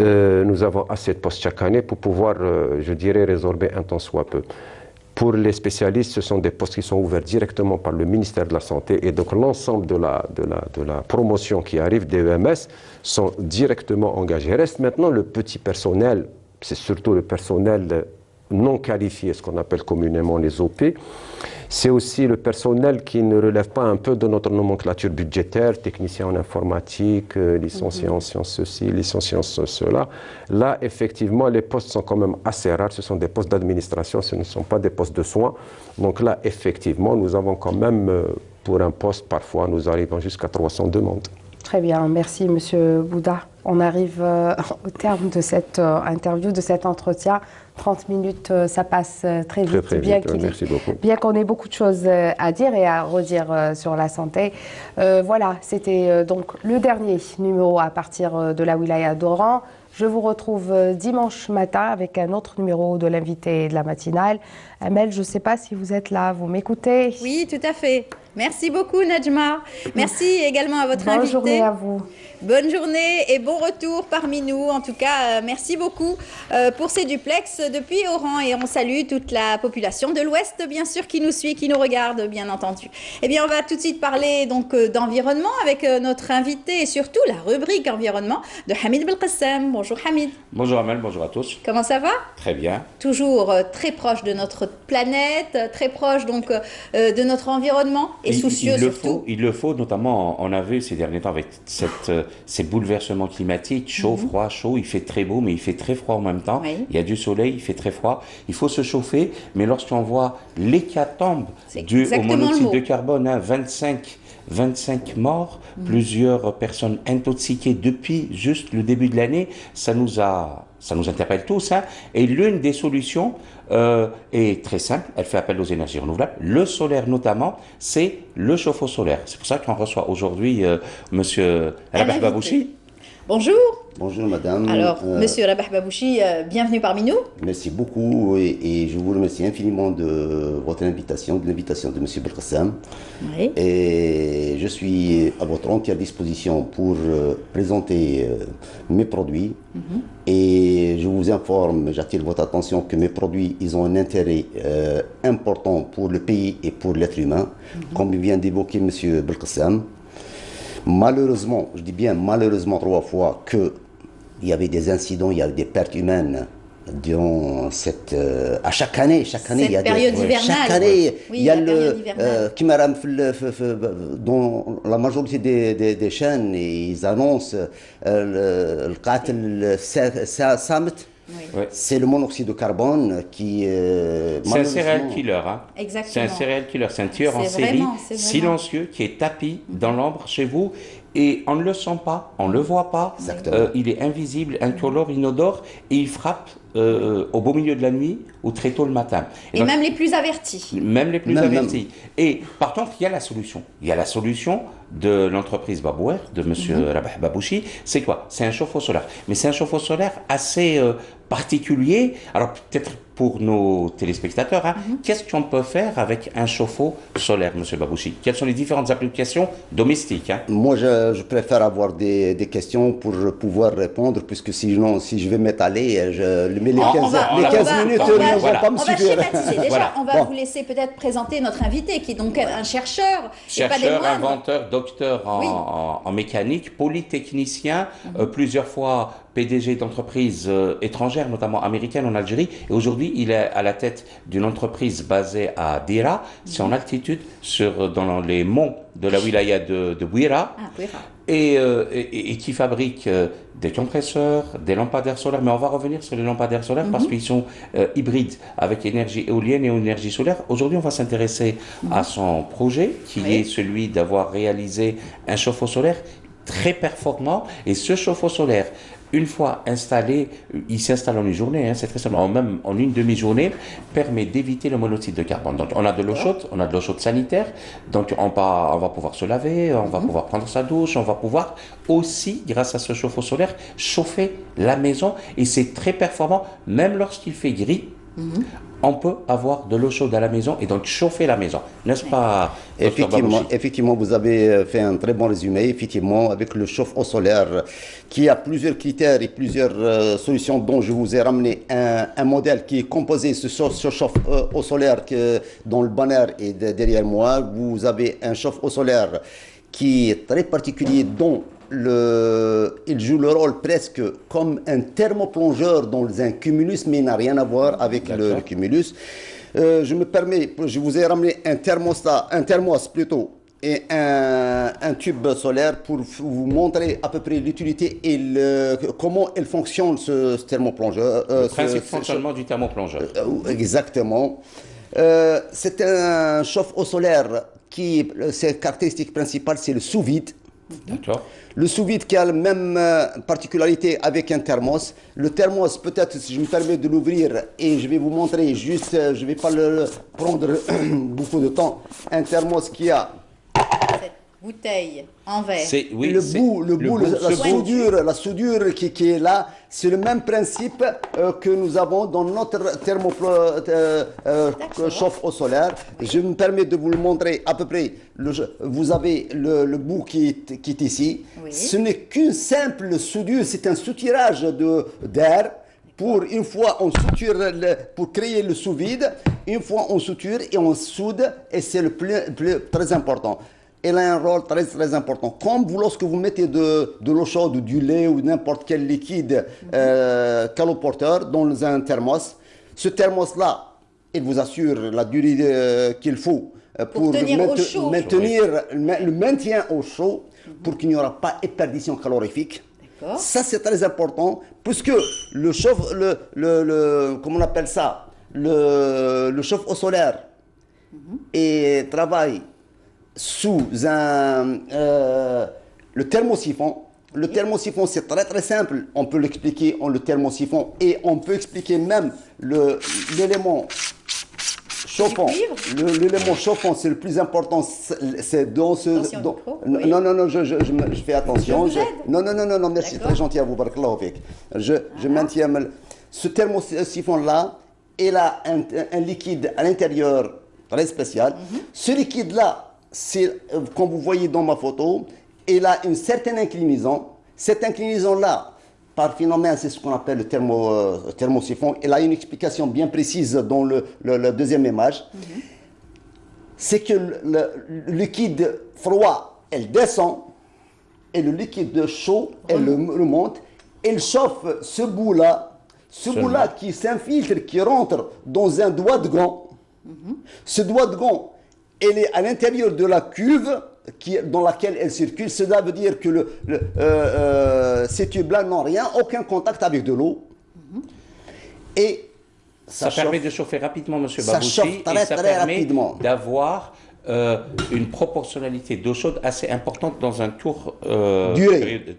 nous avons assez de postes chaque année pour pouvoir, je dirais, résorber un tant soit peu. Pour les spécialistes, ce sont des postes qui sont ouverts directement par le ministère de la Santé, et donc l'ensemble de la promotion qui arrive des EMS sont directement engagés. Reste maintenant le petit personnel, c'est surtout le personnel non qualifié, ce qu'on appelle communément les OP. C'est aussi le personnel qui ne relève pas un peu de notre nomenclature budgétaire, technicien en informatique, licencié en sciences ceci, licencié en cela. Là, effectivement, les postes sont quand même assez rares. Ce sont des postes d'administration, ce ne sont pas des postes de soins. Donc là, effectivement, nous avons quand même, pour un poste, parfois, nous arrivons jusqu'à 300 demandes. Très bien, merci Monsieur Bouda. On arrive au terme de cette interview, de cet entretien. 30 minutes, ça passe très vite. Très vite, merci beaucoup. Bien qu'on ait beaucoup de choses à dire et à redire sur la santé. Voilà, c'était donc le dernier numéro à partir de la wilaya d'Oran. Je vous retrouve dimanche matin avec un autre numéro de l'invité de la matinale. Amel, je ne sais pas si vous êtes là, vous m'écoutez? Oui, tout à fait. Merci beaucoup, Najma. Merci également à votre invité. Bonne journée à vous. Bonne journée et bon retour parmi nous. En tout cas, merci beaucoup pour ces duplex depuis Oran, et on salue toute la population de l'Ouest, bien sûr, qui nous suit, qui nous regarde, bien entendu. Eh bien, on va tout de suite parler donc d'environnement avec notre invité et surtout la rubrique environnement de Hamid Belkacem. Bonjour Hamid. Bonjour Amel, bonjour à tous. Comment ça va? Très bien. Toujours très proche de notre planète, très proche donc de notre environnement et soucieux surtout. Il le faut, notamment, on a vu ces derniers temps avec ces bouleversements climatiques, chaud, froid, chaud, il fait très beau mais il fait très froid en même temps. Oui. Il y a du soleil, il fait très froid. Il faut se chauffer, mais lorsqu'on voit l'hécatombe due au monoxyde de carbone, 25 morts, plusieurs personnes intoxiquées depuis juste le début de l'année, ça nous interpelle tous. Hein. Et l'une des solutions est très simple, elle fait appel aux énergies renouvelables. Le solaire notamment, c'est le chauffe-eau solaire. C'est pour ça qu'on reçoit aujourd'hui Monsieur Rabah Babouchi. Bonjour. Bonjour madame. Alors, Monsieur Rabah Babouchi, bienvenue parmi nous. Merci beaucoup et je vous remercie infiniment de votre invitation, de l'invitation de Monsieur Belkacem. Oui. Et je suis à votre entière disposition pour présenter mes produits. Et je vous informe, j'attire votre attention que mes produits, ils ont un intérêt important pour le pays et pour l'être humain, comme vient d'évoquer Monsieur Belkacem. Malheureusement, je dis bien malheureusement 3 fois, qu'il y avait des incidents, il y avait des pertes humaines durant cette... à chaque année, il y a période hivernale. Chaque année, oui, il y a dans la majorité des chaînes, ils annoncent le qatil samet. Oui. C'est le monoxyde de carbone qui... c'est un serial killer. Hein. Exactement. C'est un serial killer, c'est un tueur en série silencieux qui est tapis dans l'ombre chez vous et on ne le sent pas, on ne le voit pas. Il est invisible, incolore, inodore et il frappe au beau milieu de la nuit ou très tôt le matin. Et donc, même les plus avertis. Même les plus avertis. Et par contre, il y a la solution. Il y a la solution de l'entreprise Babouer, de M. Rabah Babouchi. C'est quoi? C'est un chauffe-eau solaire. Mais c'est un chauffe-eau solaire assez particulier. Alors peut-être pour nos téléspectateurs, hein, qu'est-ce qu'on peut faire avec un chauffe-eau solaire, M. Babouchi? Quelles sont les différentes applications domestiques? Hein? Moi, je préfère avoir des questions pour pouvoir répondre, puisque sinon, si je vais m'étaler, les 15 minutes ne vont pas me suffire. Déjà, on va vous laisser peut-être présenter notre invité, qui est donc un chercheur. Chercheur, inventeur, docteur en mécanique, polytechnicien, plusieurs fois PDG d'entreprises étrangères, notamment américaines en Algérie. Et aujourd'hui, il est à la tête d'une entreprise basée à Dira, c'est en altitude, dans les monts de la wilaya de Bouira. Et qui fabrique des compresseurs, des lampadaires solaires. Mais on va revenir sur les lampadaires solaires parce qu'ils sont hybrides avec énergie éolienne et énergie solaire. Aujourd'hui, on va s'intéresser à son projet, qui est celui d'avoir réalisé un chauffe-eau solaire très performant. Et ce chauffe-eau solaire, une fois installé, il s'installe en une journée, c'est très simple, même en une demi-journée, permet d'éviter le monoxyde de carbone. Donc on a de l'eau chaude, on a de l'eau chaude sanitaire, donc on va pouvoir se laver, on va pouvoir prendre sa douche, on va pouvoir aussi, grâce à ce chauffe-eau solaire, chauffer la maison, et c'est très performant, même lorsqu'il fait gris. On peut avoir de l'eau chaude à la maison et donc chauffer la maison, n'est-ce pas, Dr Babouchi? Effectivement, vous avez fait un très bon résumé. Effectivement, avec le chauffe-eau solaire, qui a plusieurs critères et plusieurs solutions, dont je vous ai ramené un modèle qui est composé ce chauffe-eau solaire dont le banner est derrière moi. Vous avez un chauffe-eau solaire qui est très particulier, dont il joue le rôle presque comme un thermoplongeur dans un cumulus, mais il n'a rien à voir avec le cumulus. Je me permets, je vous ai ramené un thermos plutôt, et un tube solaire pour vous montrer à peu près l'utilité et comment il fonctionne ce thermoplongeur. Le principe de fonctionnement du thermoplongeur. Exactement. C'est un chauffe-eau solaire qui, ses caractéristiques principales, c'est le sous-vide. D'accord. Le sous-vide qui a la même particularité avec un thermos. Le thermos, peut-être, si je me permets de l'ouvrir, et je vais vous montrer juste, je ne vais pas le prendre beaucoup de temps, un thermos qui a Cette bouteille en verre. La soudure qui est là, c'est le même principe que nous avons dans notre chauffe-eau solaire. Je me permets de vous le montrer à peu près. Vous avez le bout qui est ici. Oui. Ce n'est qu'une simple soudure, c'est un soutirage d'air. Pour une fois, on suture pour créer le sous-vide. Une fois, on suture et on soude, et c'est le plus très important. Elle a un rôle très, très important. Comme lorsque vous mettez de l'eau chaude ou du lait ou n'importe quel liquide caloporteur dans un thermos, ce thermos-là, il vous assure la durée qu'il faut pour maintenir le maintien au chaud, pour qu'il n'y aura pas éperdition calorifique. Ça, c'est très important, puisque comment on appelle ça, le chauffe-eau solaire et travaille sous le thermosiphon. Le thermosiphon, c'est très très simple. On peut l'expliquer en le thermosiphon, et on peut expliquer même l'élément chauffant. L'élément chauffant, c'est le plus important. C'est dans ce. Non, je fais attention. Non, merci, très gentil à vous. Je maintiens. Ce thermosiphon-là, il a un liquide à l'intérieur très spécial. Ce liquide-là, comme vous voyez dans ma photo, il a une certaine inclinaison. Cette inclinaison-là, par phénomène, c'est ce qu'on appelle le thermosiphon. Il a une explication bien précise dans la deuxième image. C'est que le liquide froid, elle descend, et le liquide chaud, elle le monte. Elle chauffe ce bout-là, qui s'infiltre, qui rentre dans un doigt de gant. Ce doigt de gant, elle est à l'intérieur de la cuve dans laquelle elle circule. Cela veut dire que ces tubes-là n'ont aucun contact avec de l'eau. Et ça permet de chauffer rapidement, monsieur Babouchi, et ça permet d'avoir une proportionnalité d'eau chaude assez importante dans un tour durée,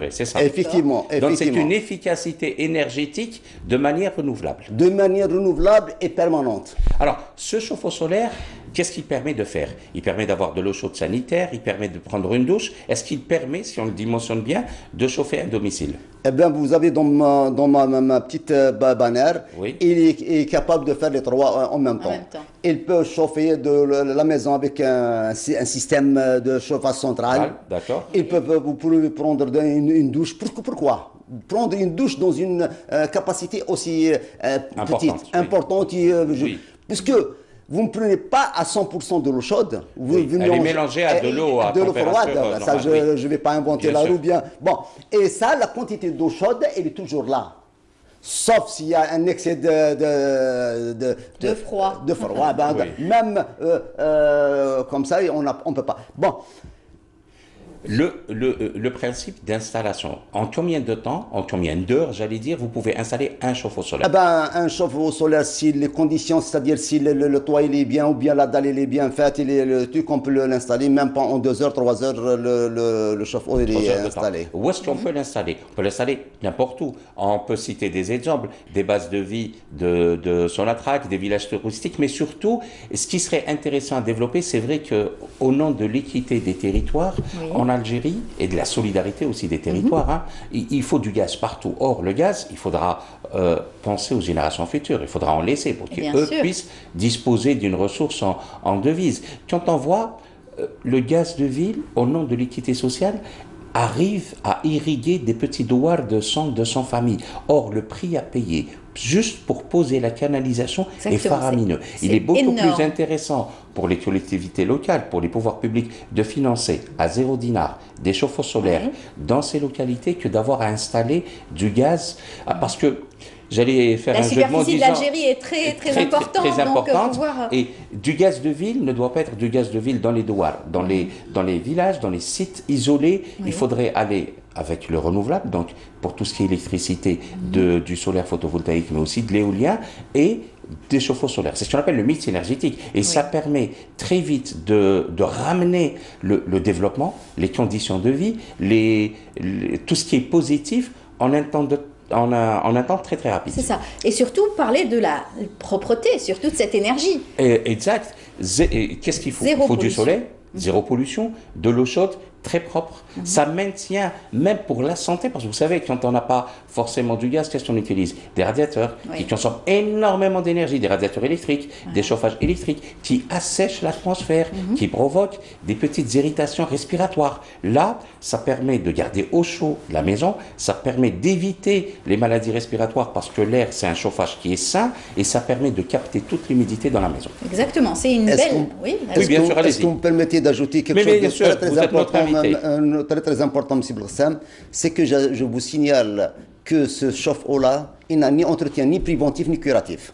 c'est ça? Effectivement. Donc c'est une efficacité énergétique de manière renouvelable. De manière renouvelable et permanente. Alors, ce chauffe-eau solaire, qu'est-ce qu'il permet de faire? Il permet d'avoir de l'eau chaude sanitaire, il permet de prendre une douche. Est-ce qu'il permet, si on le dimensionne bien, de chauffer un domicile? Eh bien, vous avez dans ma petite bannière, il est capable de faire les trois en même temps. Il peut chauffer la maison avec un système de chauffage central. D'accord. Vous pouvez prendre une douche. Pourquoi prendre une douche dans une capacité aussi importante, puisque vous ne prenez pas à 100% de l'eau chaude. Elle est mélangée à de l'eau à température froide. Ça, je ne vais pas inventer la roue bien. Bon, et ça, la quantité d'eau chaude, elle est toujours là. Sauf s'il y a un excès de froid. Même comme ça, on ne peut pas. Bon. Le principe d'installation, en combien de temps, en combien d'heures, j'allais dire, vous pouvez installer un chauffe-eau solaire? Eh ben, un chauffe-eau solaire, si les conditions, c'est-à-dire si le toit il est bien ou bien la dalle il est bien faite, le truc, on peut l'installer même pas en 2 heures, 3 heures, le chauffe-eau il est installé. Où est-ce qu'on peut l'installer? On peut l'installer n'importe où. On peut citer des exemples, des bases de vie de Sonatrach, des villages touristiques, mais surtout, ce qui serait intéressant à développer, c'est vrai qu'au nom de l'équité des territoires, en Algérie, et de la solidarité aussi des territoires, hein, il faut du gaz partout. Or, le gaz, il faudra penser aux générations futures, il faudra en laisser pour qu'eux puissent disposer d'une ressource en devise. Quand on voit le gaz de ville, au nom de l'équité sociale, arrive à irriguer des petits douars de 100, 200 familles. Or, le prix à payer juste pour poser la canalisation est faramineux. Il est beaucoup plus intéressant pour les collectivités locales, pour les pouvoirs publics, de financer à 0 dinar des chauffe-eau solaires dans ces localités que d'avoir à installer du gaz. Parce que j'allais faire un jeu de mots. La superficie de l'Algérie est très importante. Très importante. Donc, et du gaz de ville ne doit pas être du gaz de ville dans les douars. Dans les villages, dans les sites isolés, il faudrait aller avec le renouvelable, donc pour tout ce qui est électricité, du solaire photovoltaïque, mais aussi de l'éolien et des chauffe-eau solaires. C'est ce qu'on appelle le mix énergétique. Et ça permet très vite de ramener le développement, les conditions de vie, tout ce qui est positif en un temps très très rapide. C'est ça. Et surtout parler de la propreté, surtout de cette énergie. Exact. Qu'est-ce qu'il faut? Il faut du soleil, zéro pollution, de l'eau chaude, très propre. Ça maintient, même pour la santé, parce que vous savez, quand on n'a pas forcément du gaz, qu'est-ce qu'on utilise? Des radiateurs qui consomment énormément d'énergie, des radiateurs électriques, des chauffages électriques qui assèchent l'atmosphère, qui provoquent des petites irritations respiratoires. Là, ça permet de garder au chaud la maison, ça permet d'éviter les maladies respiratoires parce que l'air, c'est un chauffage qui est sain et ça permet de capter toute l'humidité dans la maison. Exactement, c'est une belle... Oui, bien sûr, allez-y. Est-ce que vous me permettez d'ajouter quelque chose de très important, M. Blassam, c'est que je vous signale que ce chauffe-eau-là, il n'a ni entretien, ni préventif, ni curatif.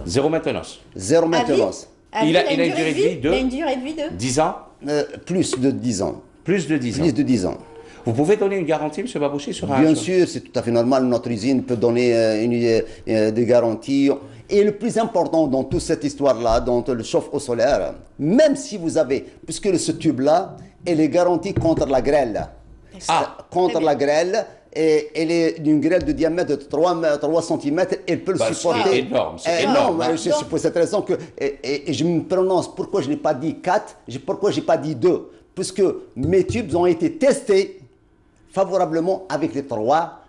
Zéro maintenance. Zéro maintenance. Il a une durée de vie de 10 ans. Plus de 10 ans. Plus de 10 ans. Plus de 10 ans. Vous pouvez donner une garantie, M. Babouchi, sur un... Bien sûr, c'est tout à fait normal. Notre usine peut donner des garanties. Et le plus important dans toute cette histoire-là, dans le chauffe-eau solaire, même si vous avez, puisque ce tube-là, elle est garantie contre la grêle. Contre la grêle, et elle est d'une grêle de diamètre de 3 cm, elle peut le supporter. C'est énorme, c'est énorme. C'est pour cette raison que, et je me prononce, pourquoi je n'ai pas dit 4, pourquoi je n'ai pas dit 2, puisque mes tubes ont été testés favorablement avec les 3.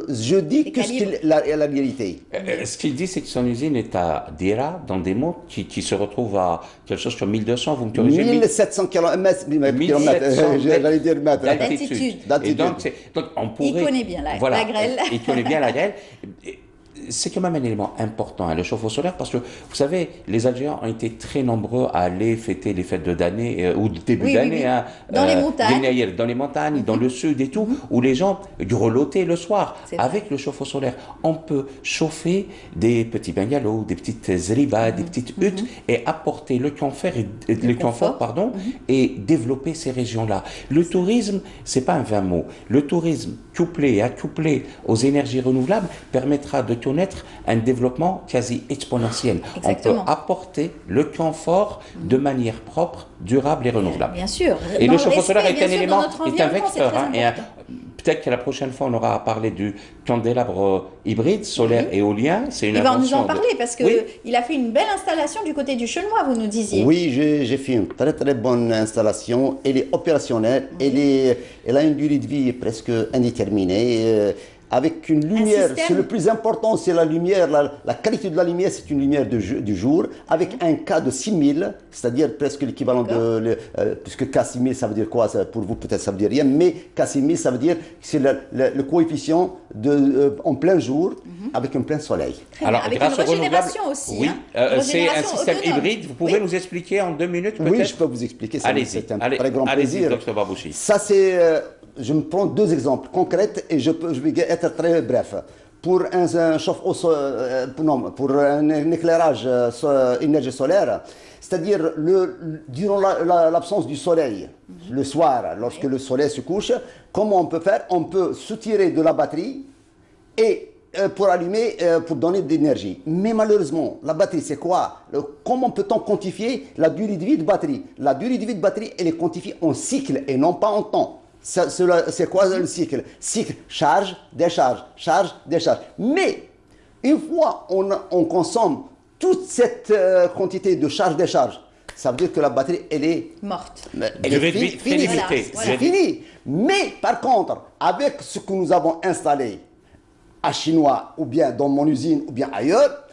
Je dis que c'est la réalité. Ce qu'il dit, c'est que son usine est à Dira, dans des monts qui se retrouvent à quelque chose comme 1200, vous me corrigez? 1700 km, j'allais dire mètres. D'altitude. Et donc, on pourrait... Il connaît bien la grêle. Il connaît bien la grêle. C'est quand même un élément important, hein, le chauffe-eau solaire, parce que, vous savez, les Algériens ont été très nombreux à aller fêter les fêtes de d'année, ou de début d'année. Hein, dans les montagnes. Dans les montagnes, dans le sud et tout, où les gens grelottaient le soir. Avec le chauffe-eau solaire, on peut chauffer des petits bungalows, des petites zribas, des petites huttes, et apporter le confort, et développer ces régions-là. Le tourisme, c'est pas un vain mot. Le tourisme, couplé et accouplé aux énergies renouvelables, permettra de connaître un développement quasi exponentiel. Exactement. On peut apporter le confort de manière propre, durable et renouvelable. Bien sûr. Et le chauffe-eau solaire est un élément, est un vecteur. Peut-être que la prochaine fois, on aura à parler du candélabre hybride, solaire éolien. C'est une invention. Il va nous en parler parce qu'il a fait une belle installation du côté du Chenois, vous nous disiez. Oui, j'ai fait une très très bonne installation. Elle est opérationnelle. Elle a une durée de vie presque indéterminée. Avec une lumière, c'est le plus important, c'est la lumière, la qualité de la lumière, c'est une lumière du jour, avec un K de 6000, c'est-à-dire presque l'équivalent puisque K 6000, ça veut dire quoi? Pour vous, peut-être ça veut dire rien, mais K 6000, ça veut dire que c'est le coefficient en plein jour, avec un plein soleil. Alors, avec grâce une régénération aussi. Oui, c'est un système hybride. Vous pouvez nous expliquer en 2 minutes, peut-être? Oui, je peux vous expliquer, c'est un très grand plaisir. Dr Babouchi. Ça, c'est... je me prends 2 exemples concrets et je vais être très bref. pour un chauffe-eau, pour un éclairage énergie solaire, c'est-à-dire durant l'absence du soleil, le soir, lorsque le soleil se couche, comment on peut faire? On peut soutirer de la batterie et pour allumer, pour donner de l'énergie. Mais malheureusement, la batterie, c'est quoi? Comment peut-on quantifier la durée de vie de batterie? La durée de vie de batterie, elle est quantifiée en cycle et non pas en temps. C'est quoi le cycle? Cycle, charge, décharge, charge, décharge. Mais une fois on consomme toute cette quantité de charge-décharge, ça veut dire que la batterie, elle est morte. Elle est finie. C'est fini. Mais par contre, avec ce que nous avons installé à Chinois, ou bien dans mon usine, ou bien ailleurs,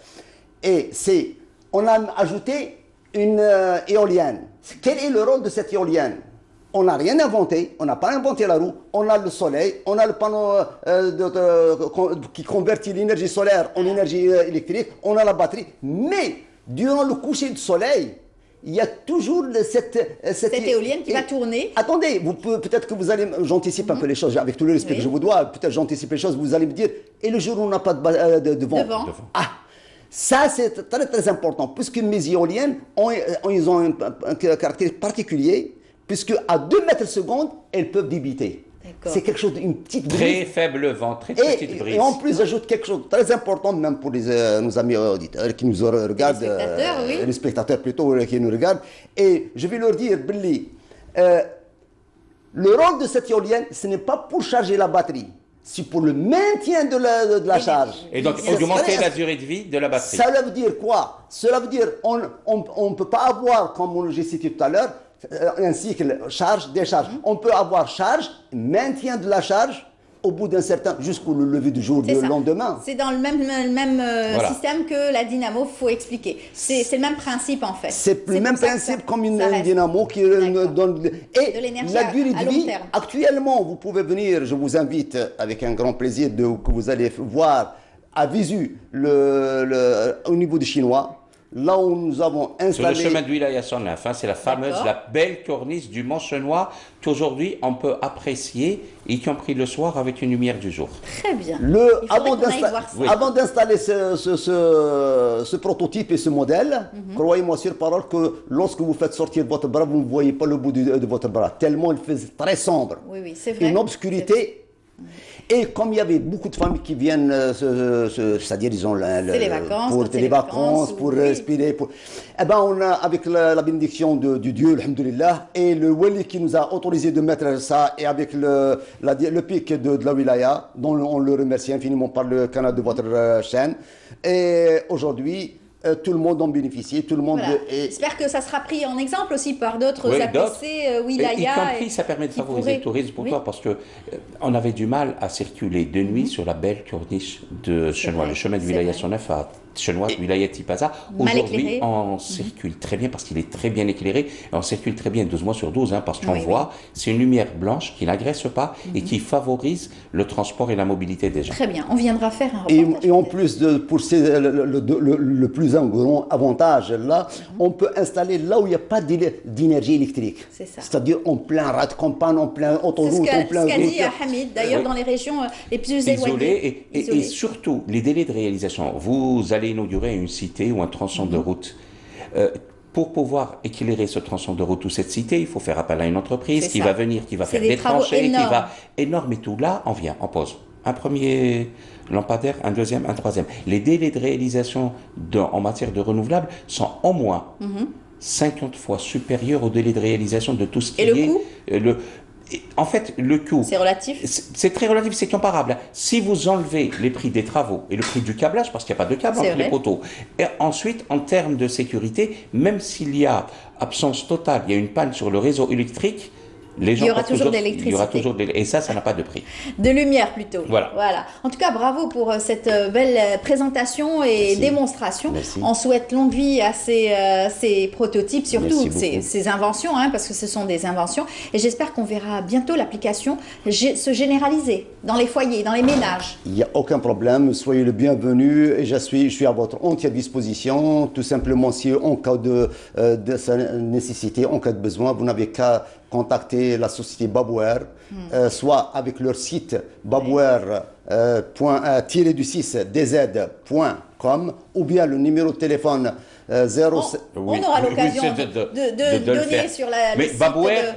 on a ajouté une éolienne. Quel est le rôle de cette éolienne? On n'a rien inventé, on n'a pas inventé la roue, on a le soleil, on a le panneau qui convertit l'énergie solaire en énergie électrique, on a la batterie, mais durant le coucher du soleil, il y a toujours cette éolienne qui va tourner. Attendez, peut-être que vous allez, j'anticipe un peu les choses, avec tout le respect que je vous dois, peut-être j'anticipe les choses, vous allez me dire, et le jour où on n'a pas de vent? Ah, ça c'est très très important, puisque mes éoliennes ils ont un caractère particulier, puisque à 2 mètres secondes, elles peuvent débiter. C'est quelque chose, une petite brise. Très faible vent, très petite brise. Et en plus, j'ajoute quelque chose de très important, même pour nos amis auditeurs qui nous regardent, les spectateurs plutôt qui nous regardent. Et je vais leur dire, Billy, le rôle de cette éolienne, ce n'est pas pour charger la batterie, c'est pour le maintien de la charge. Et donc, augmenter la durée de vie de la batterie. Ça veut dire quoi? Cela veut dire on ne peut pas avoir, comme j'ai cité tout à l'heure, un cycle charge-décharge. On peut avoir charge, maintien de la charge au bout d'un certain, jusqu'au lever du jour, le lendemain. C'est dans le même système que la dynamo, il faut expliquer. C'est le même principe en fait. C'est le même principe comme une dynamo qui donne de l'énergie la durée de vie. Actuellement, vous pouvez venir, je vous invite avec un grand plaisir que vous allez voir à visu au niveau des Chinois. Là où nous avons installé... Sur le chemin de Wilaya 109, c'est la fameuse, la belle corniche du Mont Chenois qu'aujourd'hui on peut apprécier, y compris le soir avec une lumière du jour. Très bien. Avant d'installer ce prototype et ce modèle, croyez-moi sur parole que lorsque vous faites sortir votre bras, vous ne voyez pas le bout de votre bras, tellement il fait très sombre. Oui, c'est vrai. Une obscurité. Et comme il y avait beaucoup de familles qui viennent, c'est-à-dire ils ont les vacances, pour respirer, eh ben on a avec la bénédiction du Dieu, alhamdoulilah, et le wali qui nous a autorisé de mettre ça, et avec le pic de la wilaya, dont on le remercie infiniment par le canal de votre chaîne. Et aujourd'hui, tout le monde en bénéficie, tout le monde... Voilà. J'espère que ça sera pris en exemple aussi par d'autres APC, wilaya. Y compris, ça permet de favoriser le tourisme. Pourquoi? Parce que on avait du mal à circuler de nuit sur la belle corniche de Chenois, le chemin de Wilaya 109 à Chenois, Wilaya Tipaza. Aujourd'hui, on circule très bien parce qu'il est très bien éclairé. Et on circule très bien 12 mois sur 12, parce qu'on voit, c'est une lumière blanche qui n'agresse pas et qui favorise le transport et la mobilité des gens. Très bien, on viendra faire un reportage. Et en plus, pour le plus grand avantage, là, on peut installer là où il n'y a pas d'énergie électrique. C'est ça. C'est-à-dire en plein rat de campagne, en plein autoroute, en plein... C'est ce qu'a dit Hamid, d'ailleurs, dans les régions les plus éloignées. Et surtout, les délais de réalisation. Vous allez inaugurer une cité ou un tronçon de route. Pour pouvoir éclairer ce tronçon de route ou cette cité, il faut faire appel à une entreprise qui va venir, qui va faire des tranchées, qui va... Énorme et tout. Là, on vient, on pose un premier lampadaire, un deuxième, un troisième. Les délais de réalisation en matière de renouvelables sont au moins 50 fois supérieurs aux délais de réalisation de tout ce qui est... En fait, le coût... C'est relatif? C'est très relatif, c'est comparable. Si vous enlevez les prix des travaux et le prix du câblage, parce qu'il n'y a pas de câble entre les poteaux, et ensuite, en termes de sécurité, même s'il y a absence totale, il y a une panne sur le réseau électrique, il y aura toujours de l'électricité. Et ça n'a pas de prix. De lumière plutôt. Voilà. En tout cas, bravo pour cette belle présentation et démonstration. Merci. On souhaite longue vie à ces prototypes, surtout ces inventions, parce que ce sont des inventions. Et j'espère qu'on verra bientôt l'application se généraliser dans les foyers, dans les ménages. Il n'y a aucun problème. Soyez le bienvenu. Et je suis à votre entière disposition. Tout simplement, si en cas de nécessité, en cas de besoin, vous n'avez qu'à contacter la société Babware, soit avec leur site babware-du6dz.com ou bien le numéro de téléphone 0. On aura l'occasion de donner sur la. Mais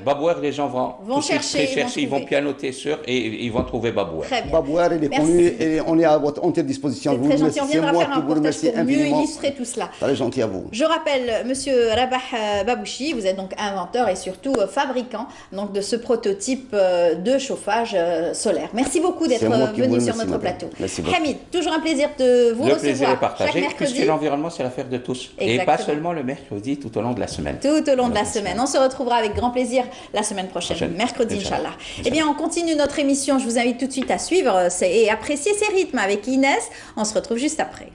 Babware, les gens vont chercher, ils vont pianoter sur et ils vont trouver Babware. Babware, il est connu et on est à votre entière disposition. C'est très gentil. On viendra faire un reportage pour mieux illustrer tout cela. Très gentil à vous. Je rappelle, Monsieur Rabah Babouchi, vous êtes donc inventeur et surtout fabricant donc de ce prototype de chauffage solaire. Merci beaucoup d'être venu sur notre plateau. Hamid, toujours un plaisir de vous recevoir. Le plaisir est partagé. Chaque mercredi. Puisque l'environnement, c'est l'affaire de tous. Exactement. Et pas seulement le mercredi, tout au long de la semaine. Tout au long de la semaine. On se retrouvera avec grand plaisir la semaine prochaine, mercredi, Inch'Allah. Eh bien, on continue notre émission. Je vous invite tout de suite à suivre et apprécier ces rythmes avec Inès. On se retrouve juste après.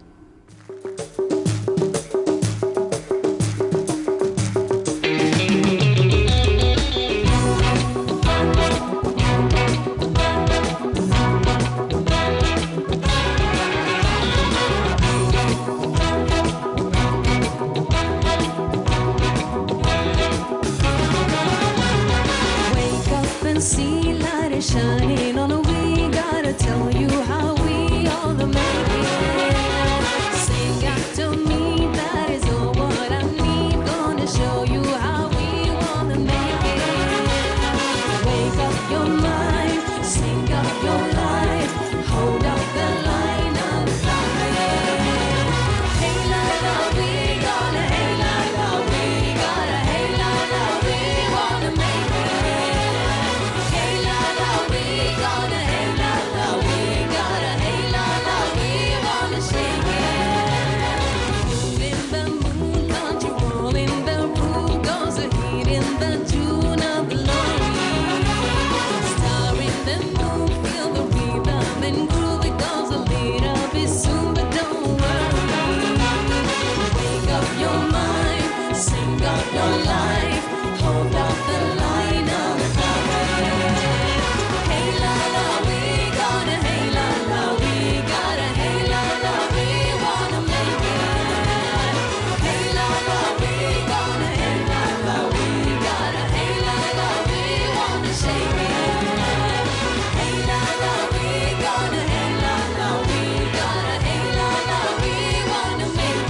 Shining on a way, gotta tell you how we all the make it. Sing out to me, that is all what I need. Gonna show you how we wanna make it. Wake up your mind, sing up your life, hold up the line of life. Hey la la, we gonna, hey la la, we gotta, hey la la, we wanna make it. Hey la la, we gonna, hey la la, we gotta, hey la la, we wanna shake it. Moon in the moon, controlling the rule, goes the heat in the tune of glory. Star in the moon, feel the rhythm and groove, it goes a little bit soon, but don't worry. Wake up your mind, sing up your life, hold up the line of life. Hey la la, we gonna, hey la la, we gotta, hey la la, we wanna make it. Hey la la, we gonna, hey la la, we gotta, hey la la, we wanna shake it. Hey la la, we gonna, hey la la, we gotta, hey la la, we wanna make it.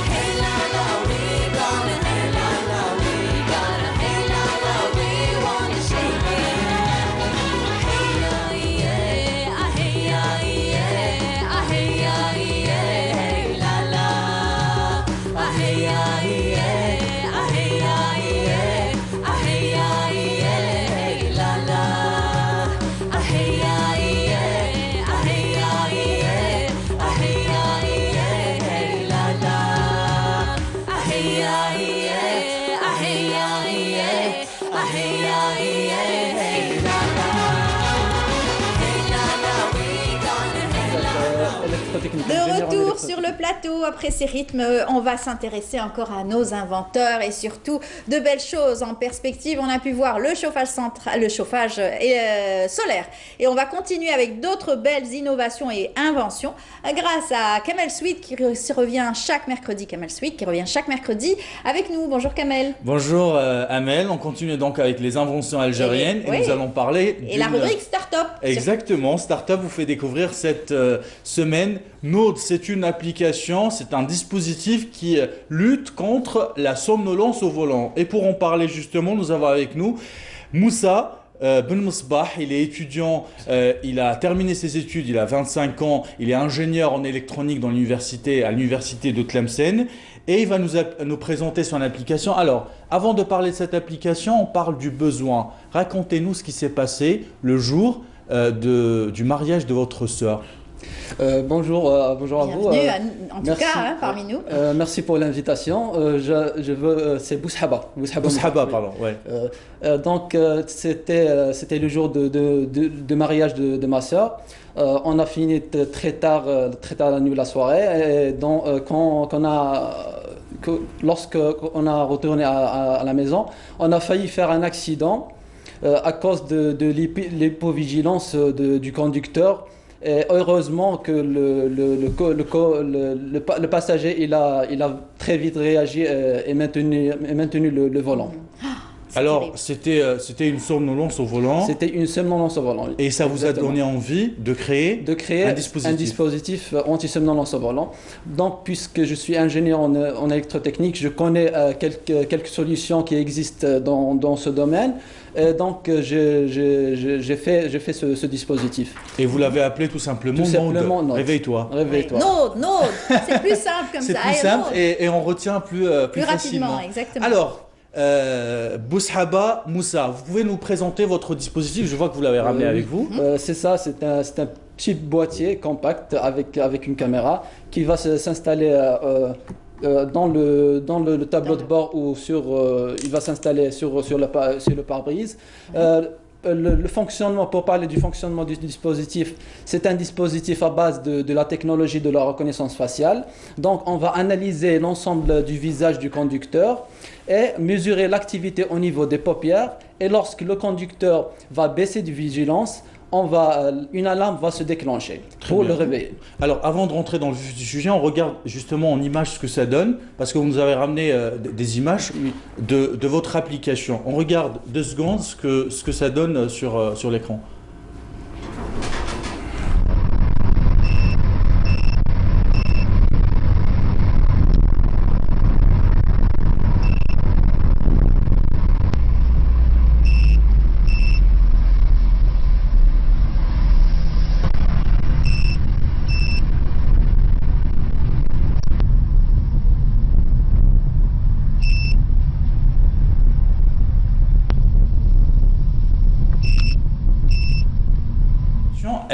Hey la la, we gonna, hey la la, we gotta, hey la la, we wanna shake it. Hey ya yeah, ah hey ya yeah, ah hey ya yeah, hey la la, ah hey ya yeah, ah hey ya yeah, ah hey ya yeah, hey la la, ah hey ya yeah, ah hey ya yeah, ah hey ya yeah, hey la la, ah hey ya yeah, ah hey ya yeah, ah hey ya yeah, hey la la. Hey la la, we gonna, hey la la. De retour sur le plateau, après ces rythmes, on va s'intéresser encore à nos inventeurs et surtout de belles choses en perspective. On a pu voir le chauffage solaire et on va continuer avec d'autres belles innovations et inventions grâce à Kamel Sweet qui revient chaque mercredi. Kamel Sweet qui revient chaque mercredi avec nous. Bonjour Kamel. Bonjour Amel, on continue donc avec les inventions algériennes et nous allons parler et la rubrique Startup. Exactement, Startup vous fait découvrir cette semaine. Node, c'est une application, c'est un dispositif qui lutte contre la somnolence au volant. Et pour en parler justement, nous avons avec nous Moussa Ben Msbah. Il est étudiant, il a terminé ses études, il a 25 ans, il est ingénieur en électronique à l'université de Tlemcen et il va nous présenter son application. Alors, avant de parler de cette application, on parle du besoin. Racontez-nous ce qui s'est passé le jour du mariage de votre sœur. Bonjour à vous. Bienvenue en tout cas parmi nous. Merci pour l'invitation. C'est Boushaba. Boushaba, pardon. Ouais. Donc c'était le jour de mariage de ma soeur. On a fini très tard la nuit, la soirée. Et donc lorsqu'on a retourné à la maison, on a failli faire un accident à cause de l'hypovigilance du conducteur. Et heureusement que le passager il a très vite réagi et maintenu le volant. Alors, terrible. c'était une somnolence au volant. C'était une somnolence au volant. Oui. Et ça vous a Exactement. donné envie de créer un dispositif. dispositif anti-somnolence au volant. Donc, puisque je suis ingénieur en électrotechnique, je connais quelques solutions qui existent dans ce domaine. Donc, j'ai fait ce dispositif. Et vous l'avez appelé tout simplement Node. Node. Réveille-toi. Réveille-toi. Node, c'est plus simple comme C'est ça. plus Allez, simple Node. et on retient plus Plus facilement. rapidement, exactement. Alors, Boushaba Moussa, vous pouvez nous présenter votre dispositif? Je vois que vous l'avez ramené avec vous. C'est ça, c'est un petit boîtier compact avec une caméra qui va s'installer dans le tableau de bord ou il va s'installer sur le pare-brise. Le fonctionnement, pour parler du fonctionnement du dispositif, c'est un dispositif à base de la technologie de la reconnaissance faciale. Donc, on va analyser l'ensemble du visage du conducteur et mesurer l'activité au niveau des paupières. Et lorsque le conducteur va baisser de vigilance, une alarme va se déclencher pour le réveiller. Alors, avant de rentrer dans le vif du sujet, on regarde justement en image ce que ça donne, parce que vous nous avez ramené des images de votre application. On regarde 2 secondes ce que ça donne sur l'écran.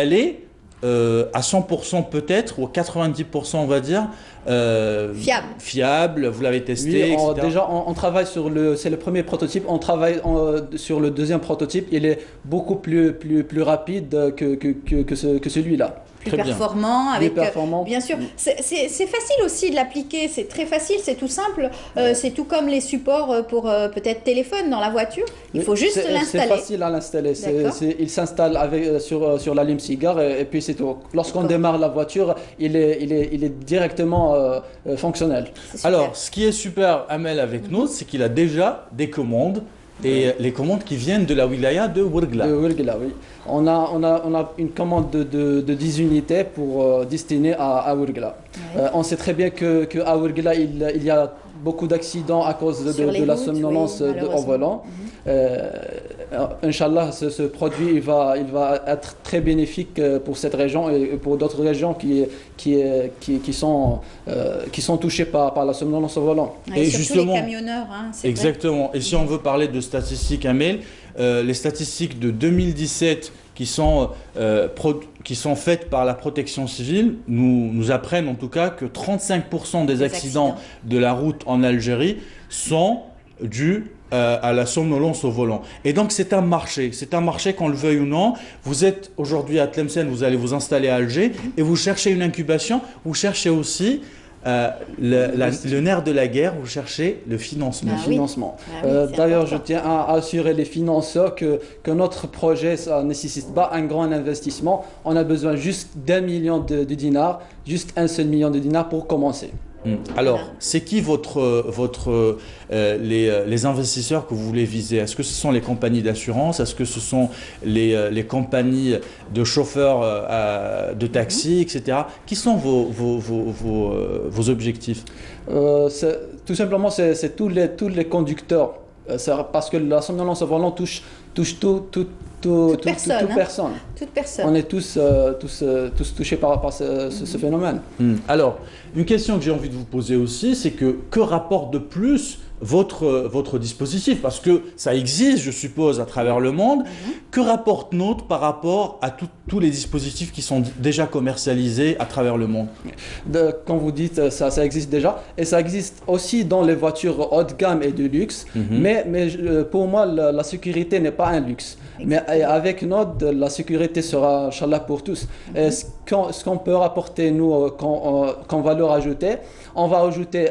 Elle est à 100% peut-être, ou à 90% on va dire, fiable, vous l'avez testé, Oui, etc. déjà on travaille c'est le premier prototype, on travaille sur le deuxième prototype, il est beaucoup plus rapide que celui-là. Plus performant, avec performant. bien sûr. C'est facile aussi de l'appliquer, c'est très facile, c'est tout simple. C'est tout comme les supports pour peut-être téléphone dans la voiture. Il faut juste l'installer. C'est facile à l'installer. Il s'installe sur l'allume-cigare et puis c'est tout. Lorsqu'on démarre la voiture, il est directement fonctionnel. Alors, ce qui est super, Amel, avec nous, c'est qu'il a déjà des commandes. Et les commandes qui viennent de la wilaya de Ouergla. De Ouergla, oui. On a une commande de 10 unités destinées à Ouergla. Ouais. On sait très bien qu'à Ouergla, il y a beaucoup d'accidents à cause de la somnolence au volant. Inch'Allah, ce produit il va être très bénéfique pour cette région et pour d'autres régions qui sont touchées par la somnolence au volant. Et surtout justement, les camionneurs. Exactement. Vrai. Et si on veut parler de statistiques, Amel, les statistiques de 2017 qui sont faites par la protection civile nous apprennent en tout cas que 35% des accidents de la route en Algérie sont dus à la somnolence au volant. Et donc c'est un marché qu'on le veuille ou non. Vous êtes aujourd'hui à Tlemcen, vous allez vous installer à Alger et vous cherchez une incubation, vous cherchez aussi le nerf de la guerre, vous cherchez le financement. D'ailleurs, je tiens à assurer les financeurs que notre projet, ça ne nécessite pas un grand investissement. On a besoin juste d'1 million de dinars, juste un seul million de dinars pour commencer. Alors, c'est qui les investisseurs que vous voulez viser? Est-ce que ce sont les compagnies d'assurance? Est-ce que ce sont les compagnies de chauffeurs de taxi, etc. Qui sont vos objectifs? Tout simplement, c'est tous les conducteurs. Parce que la somnolence au volant touche toute personne. On est tous touchés par ce phénomène. Alors, une question que j'ai envie de vous poser aussi, c'est que rapporte de plus votre dispositif? Parce que ça existe, je suppose, à travers le monde. Que rapporte Node par rapport à tous les dispositifs qui sont déjà commercialisés à travers le monde? Quand vous dites ça existe déjà, et ça existe aussi dans les voitures haut de gamme et de luxe, mais pour moi, la sécurité n'est pas un luxe. Exactement. Mais avec Node, la sécurité sera, Inch'Allah, pour tous. Ce qu'on peut rapporter, nous, qu'on va leur ajouter, on va ajouter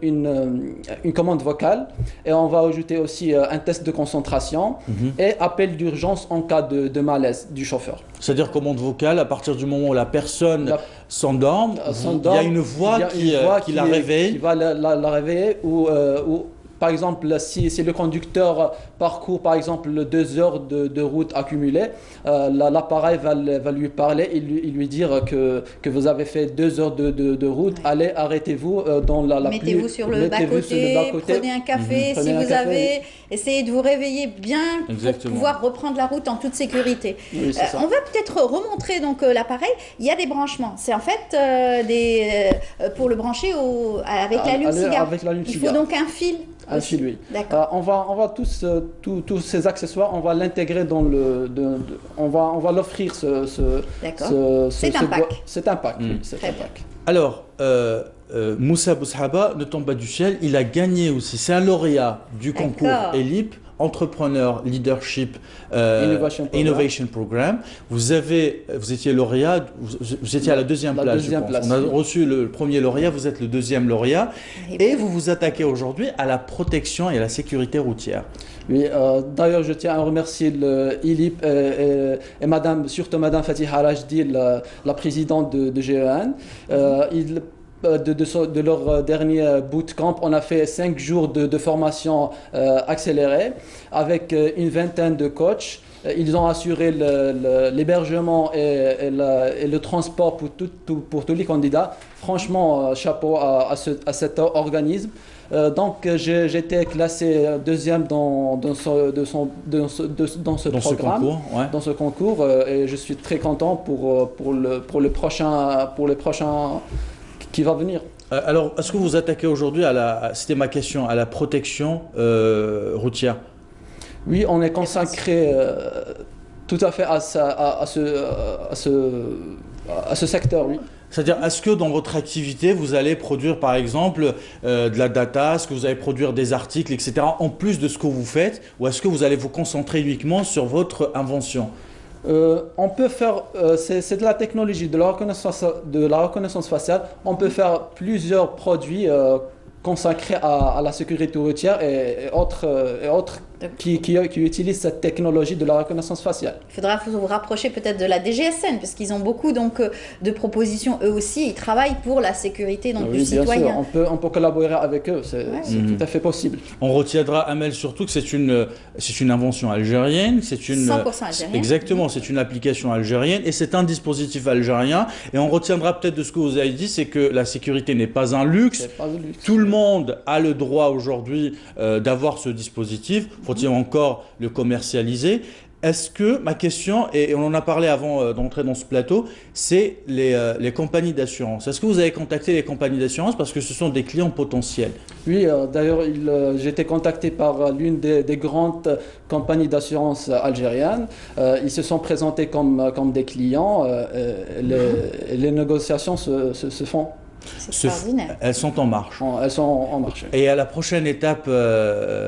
une commande vocale et on va ajouter aussi un test de concentration et appel d'urgence en cas de malaise du chauffeur. C'est-à-dire commande vocale, à partir du moment où la personne s'endorme, il y a une voix qui la réveille. Qui va la réveiller ou par exemple, si le conducteur parcourt par exemple 2 heures de route accumulée, l'appareil va lui parler et lui dire que vous avez fait 2 heures de route, allez, arrêtez-vous dans la Mettez-vous sur le bas-côté, prenez un café, si vous avez, essayez de vous réveiller bien pour pouvoir reprendre la route en toute sécurité. Oui, c'est ça. On va peut-être remontrer donc l'appareil. Il y a des branchements. C'est en fait pour le brancher avec l'allume-cigare. Avec Il faut donc un fil. Un fil, oui. D'accord. On va tous ces accessoires, on va l'intégrer dans on va l'offrir C'est un pack. C'est un pack, oui, c'est un pack. Alors, Moussa Boushaba ne tombe pas du ciel, il a gagné aussi. C'est un lauréat du concours ELIP, Entrepreneur Leadership Innovation Program. Vous étiez lauréat, vous étiez à la deuxième place, je pense. On a reçu le premier lauréat, vous êtes le deuxième lauréat. Et vous vous attaquez aujourd'hui à la protection et à la sécurité routière. Oui, d'ailleurs, je tiens à remercier le ILIP et surtout Madame Fatiha Rajdi, la présidente de GEN. De leur dernier bootcamp, on a fait 5 jours de formation accélérée avec une vingtaine de coachs. Ils ont assuré l'hébergement et le transport pour tous les candidats. Franchement, chapeau à cet organisme. Donc j'ai été classé deuxième dans ce programme, dans ce concours, et je suis très content pour le prochain qui va venir. Alors, est-ce que vous attaquez aujourd'hui c'était ma question, à la protection routière? Oui, on est consacré tout à fait à ce secteur, oui. C'est-à-dire, est-ce que dans votre activité, vous allez produire par exemple de la data, est-ce que vous allez produire des articles, etc., en plus de ce que vous faites, ou est-ce que vous allez vous concentrer uniquement sur votre invention? On peut faire, c'est de la technologie, de la reconnaissance faciale. On peut faire plusieurs produits consacrés à la sécurité routière et autres qui utilisent cette technologie de la reconnaissance faciale. Il faudra vous rapprocher peut-être de la DGSN, parce qu'ils ont beaucoup donc, de propositions eux aussi. Ils travaillent pour la sécurité donc, du citoyen. Bien sûr, on peut collaborer avec eux, c'est tout à fait possible. On retiendra, Amel, surtout que c'est une invention algérienne. 100% algérienne. Exactement, c'est une application algérienne et c'est un dispositif algérien. Et on retiendra peut-être de ce que vous avez dit, c'est que la sécurité n'est pas un luxe. Tout le monde a le droit aujourd'hui d'avoir ce dispositif. Faut-il encore le commercialiser? Est-ce que, ma question, et on en a parlé avant d'entrer dans ce plateau, c'est les compagnies d'assurance. Est-ce que vous avez contacté les compagnies d'assurance parce que ce sont des clients potentiels? Oui, d'ailleurs, j'ai été contacté par l'une des grandes compagnies d'assurance algériennes. Ils se sont présentés comme des clients. Les négociations se font. C'est extraordinaire. Elles sont en marche. Elles sont en marche. Et à la prochaine étape,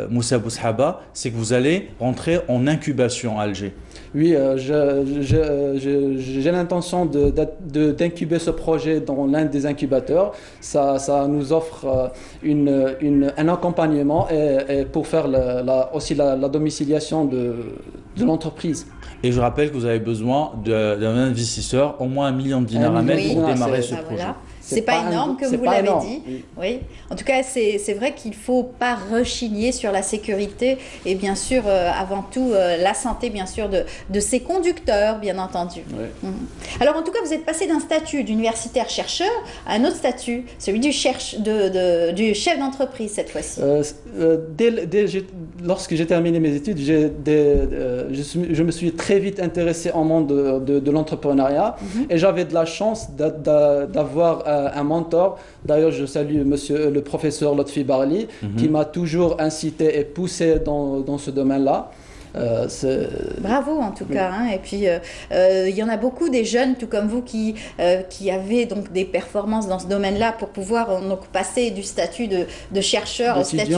Moussa Boushaba, c'est que vous allez rentrer en incubation à Alger. Oui, j'ai l'intention d'incuber ce projet dans l'un des incubateurs. Ça nous offre un accompagnement et pour faire aussi la domiciliation de l'entreprise. Et je rappelle que vous avez besoin d'un investisseur, au moins 1 million de dinars à mettre pour démarrer ce projet. Voilà. C'est pas énorme, comme vous l'avez dit. Oui. En tout cas, c'est vrai qu'il ne faut pas rechigner sur la sécurité et bien sûr, avant tout, la santé, bien sûr, de ses conducteurs, bien entendu. Oui. Alors, en tout cas, vous êtes passé d'un statut d'universitaire chercheur à un autre statut, celui du chef d'entreprise cette fois-ci. Lorsque j'ai terminé mes études, je me suis très vite intéressé au monde de l'entrepreneuriat et j'avais de la chance d'avoir un mentor. D'ailleurs, je salue le professeur Lotfi Barli qui m'a toujours incité et poussé dans ce domaine-là. Bravo en tout cas, hein. Et puis il y en a beaucoup des jeunes tout comme vous qui avaient donc des performances dans ce domaine-là pour pouvoir donc passer du statut de chercheur au statut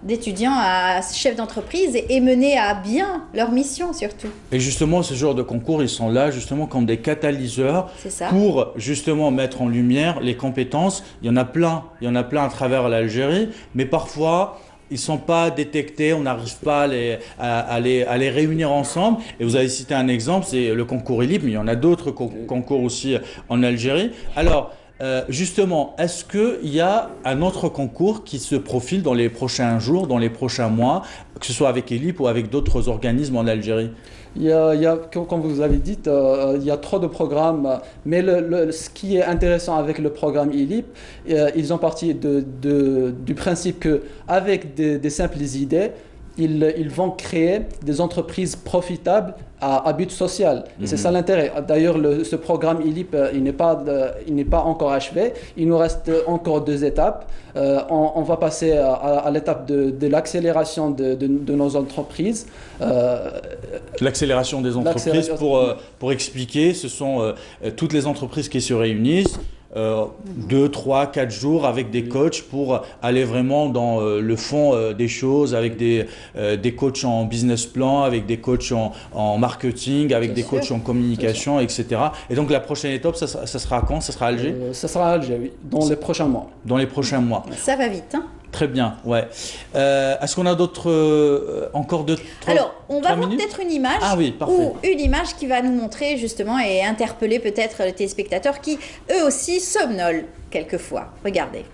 d'étudiant à chef d'entreprise et mener à bien leur mission surtout. Et justement, ce genre de concours, ils sont là justement comme des catalyseurs pour justement mettre en lumière les compétences. Il y en a plein à travers l'Algérie, mais parfois ils ne sont pas détectés, on n'arrive pas à les réunir ensemble. Et vous avez cité un exemple, c'est le concours ELIP, mais il y en a d'autres concours aussi en Algérie. Alors, Justement, est-ce qu'il y a un autre concours qui se profile dans les prochains jours, dans les prochains mois, que ce soit avec ELIP ou avec d'autres organismes en Algérie? Comme vous l'avez dit, il y a trop de programmes, mais ce qui est intéressant avec le programme ELIP, ils ont parti du principe qu'avec des simples idées, ils vont créer des entreprises profitables à but social. Et c'est ça l'intérêt. D'ailleurs, ce programme ELIP, il n'est pas encore achevé. Il nous reste encore 2 étapes. On va passer à l'étape de l'accélération de nos entreprises. L'accélération des entreprises, pour expliquer, ce sont toutes les entreprises qui se réunissent 2, 3, 4 jours avec des coachs pour aller vraiment dans le fond des choses, avec des coachs en business plan, avec des coachs en marketing, avec des coachs en communication, etc. Et donc la prochaine étape, ça sera quand? Ça sera à Alger? Ça sera à Alger, oui, dans les prochains mois. Dans les prochains mois. Ça va vite, hein? Très bien, ouais. Est-ce qu'on a encore d'autres? Alors, on va voir peut-être une image, ou une image qui va nous montrer justement et interpeller peut-être les téléspectateurs qui, eux aussi, somnolent quelquefois. Regardez.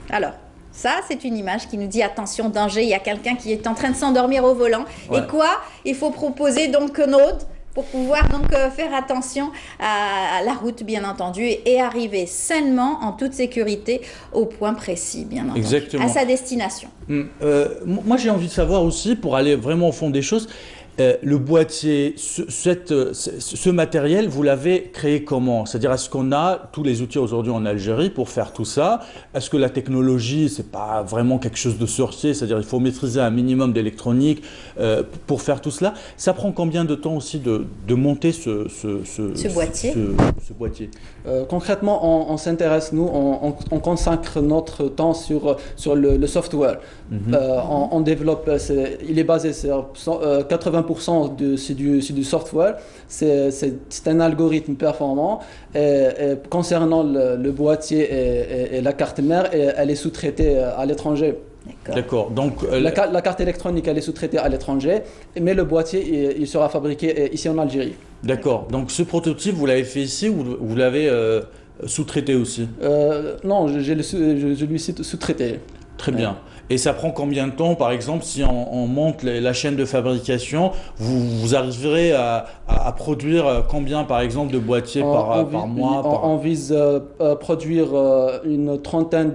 Alors, ça, c'est une image qui nous dit attention, danger, il y a quelqu'un qui est en train de s'endormir au volant. Ouais. Et quoi? Il faut proposer donc un autre pour pouvoir donc faire attention à la route, bien entendu, et arriver sainement, en toute sécurité, au point précis, bien entendu, exactement, à sa destination. Moi, j'ai envie de savoir aussi, pour aller vraiment au fond des choses, le boîtier, ce matériel, vous l'avez créé comment? C'est-à-dire, est-ce qu'on a tous les outils aujourd'hui en Algérie pour faire tout ça? Est-ce que la technologie, c'est pas vraiment quelque chose de sorcier? C'est-à-dire, il faut maîtriser un minimum d'électronique pour faire tout cela. Ça prend combien de temps aussi de monter ce boîtier? Concrètement, on s'intéresse, nous, on consacre notre temps sur le software. On développe, il est basé sur 80% c'est du software, c'est un algorithme performant. Et concernant le boîtier et la carte mère, elle est sous-traitée à l'étranger. D'accord. Donc la carte électronique, elle est sous-traitée à l'étranger, mais le boîtier, il sera fabriqué ici en Algérie. D'accord. Donc ce prototype, vous l'avez fait ici ou vous l'avez sous-traité aussi? Non, je lui suis sous-traité. Très bien. Et ça prend combien de temps, par exemple, si on monte la chaîne de fabrication, vous arriverez à produire combien, par exemple, de boîtiers par mois? On vise produire une trentaine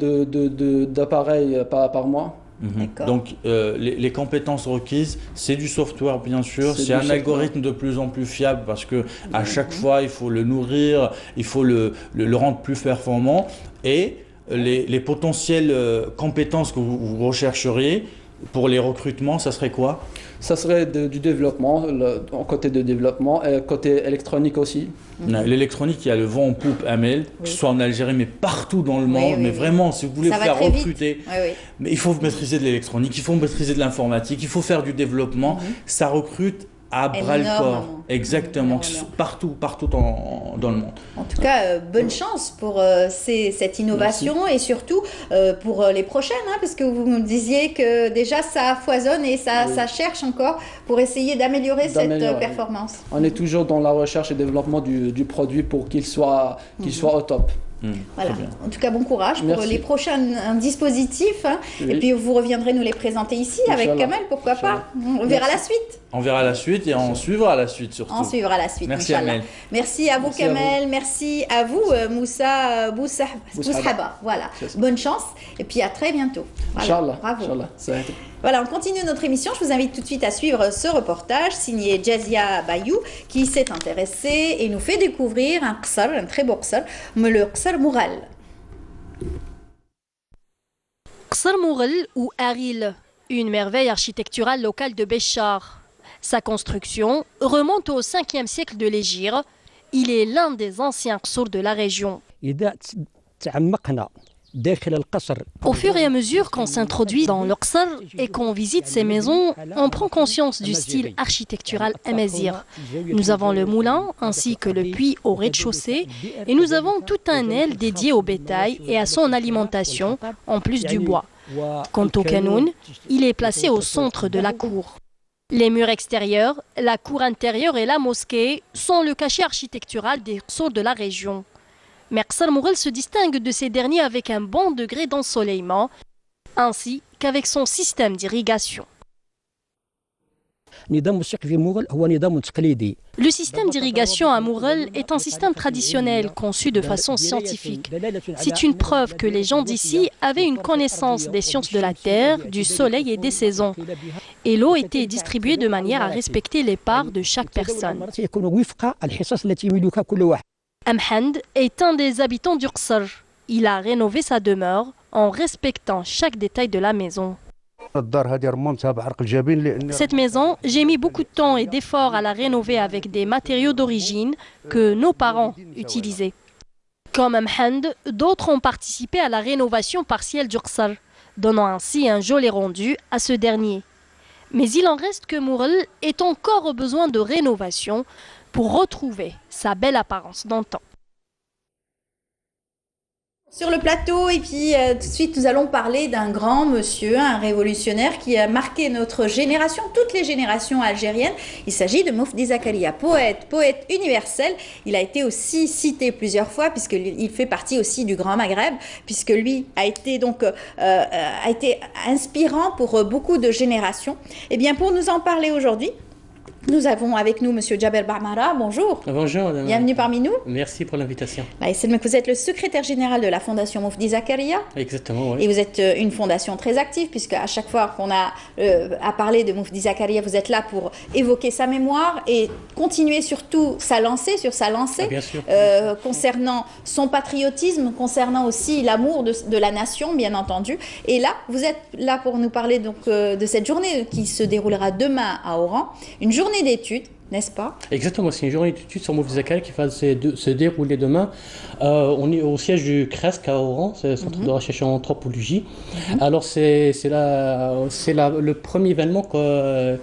d'appareils par mois. Donc les compétences requises, c'est du software bien sûr, c'est un algorithme de plus en plus fiable parce que à chaque fois il faut le nourrir, il faut le rendre plus performant, et les potentielles compétences que vous rechercheriez pour les recrutements, ça serait quoi? Ça serait du développement, côté de développement, et côté électronique aussi. L'électronique, il y a le vent en poupe, Amel, que ce soit en Algérie, mais partout dans le monde. Mais vraiment, si vous voulez faire recruter, mais il faut maîtriser de l'électronique, il faut maîtriser de l'informatique, il faut faire du développement. Ça recrute à bras-le-corps. Exactement, partout dans le monde. En tout cas, bonne chance pour cette innovation. Merci. Et surtout pour les prochaines, hein, parce que vous me disiez que déjà ça foisonne et ça cherche encore pour essayer d'améliorer cette performance. On est toujours dans la recherche et développement du produit pour qu'il soit au top. Voilà. En tout cas, bon courage pour les prochains dispositifs. Hein. Et puis, vous reviendrez nous les présenter ici avec Kamel, pourquoi pas. On verra la suite. On verra la suite et on suivra la suite surtout. On suivra la suite. Merci Amel. Merci à vous Kamel, merci à vous Moussa Boushaba. Voilà. Bonne chance et puis à très bientôt. Voilà. Bravo. Inch'Allah. Voilà, on continue notre émission. Je vous invite tout de suite à suivre ce reportage signé Jazia Bayou qui s'est intéressée et nous fait découvrir un très beau qsar, le qsar Moughal. Qsar Moughal ou Aril, une merveille architecturale locale de Béchar. Sa construction remonte au 5e siècle de l'Hégire. Il est l'un des anciens qsars de la région. Au fur et à mesure qu'on s'introduit dans le qsar et qu'on visite ces maisons, on prend conscience du style architectural amazigh. Nous avons le moulin ainsi que le puits au rez-de-chaussée et nous avons tout un aile dédié au bétail et à son alimentation, en plus du bois. Quant au kanoun, il est placé au centre de la cour. Les murs extérieurs, la cour intérieure et la mosquée sont le cachet architectural des qsars de la région. Mais Qsar Moughel se distingue de ces derniers avec un bon degré d'ensoleillement, ainsi qu'avec son système d'irrigation. Le système d'irrigation à Moughel est un système traditionnel conçu de façon scientifique. C'est une preuve que les gens d'ici avaient une connaissance des sciences de la terre, du soleil et des saisons. Et l'eau était distribuée de manière à respecter les parts de chaque personne. Amhand est un des habitants du Qsar. Il a rénové sa demeure en respectant chaque détail de la maison. Cette maison, j'ai mis beaucoup de temps et d'efforts à la rénover avec des matériaux d'origine que nos parents utilisaient. Comme Amhand, d'autres ont participé à la rénovation partielle du Qsar, donnant ainsi un joli rendu à ce dernier. Mais il en reste que Moughel ait encore besoin de rénovation pour retrouver sa belle apparence d'antan. Sur le plateau, et puis tout de suite nous allons parler d'un grand monsieur, un révolutionnaire qui a marqué notre génération, toutes les générations algériennes. Il s'agit de Mofdi Zakaria, poète universel. Il a été aussi cité plusieurs fois puisqu'il fait partie aussi du Grand Maghreb, puisque lui a été donc a été inspirant pour beaucoup de générations. Et bien pour nous en parler aujourd'hui, nous avons avec nous Monsieur Djaber Bamara. Bonjour. Bonjour. Madame. Bienvenue parmi nous. Merci pour l'invitation. Vous êtes le secrétaire général de la Fondation Mofdi Zakaria. Exactement, oui. Et vous êtes une fondation très active, puisque à chaque fois qu'on a à parler de Mofdi Zakaria, vous êtes là pour évoquer sa mémoire et continuer surtout sa lancée, bien sûr. Concernant son patriotisme, concernant aussi l'amour de la nation, bien entendu. Et là, vous êtes là pour nous parler donc de cette journée qui se déroulera demain à Oran, une journée d'études, n'est-ce pas? Exactement, c'est une journée d'études sur Mofdi Zakaria qui va se dérouler demain. On est au siège du CRESC à Oran, c'est le Centre de recherche en anthropologie. Alors c'est le premier événement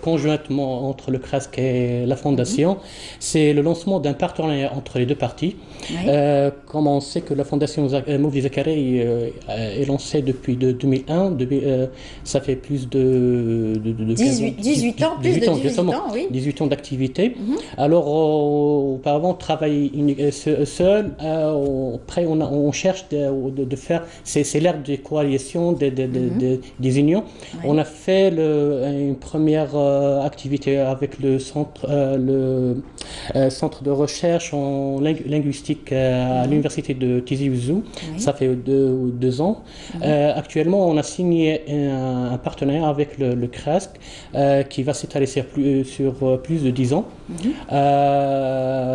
conjointement entre le CRESC et la Fondation. C'est le lancement d'un partenariat entre les deux parties. Comme on sait que la Fondation Mofdi Zakaria est lancée depuis 2001, ça fait plus de 18 ans, plus de 18 ans, oui. 18 ans d'activité. Alors, auparavant, on travaille seul. Après, on cherche de faire. C'est l'ère des coalitions, des unions. On a fait une première activité avec le centre de recherche en linguistique à l'université de Tizi Ouzou. Ça fait 2 ans. Actuellement, on a signé un partenariat avec le CRESC qui va s'étaler sur plus de 10 ans,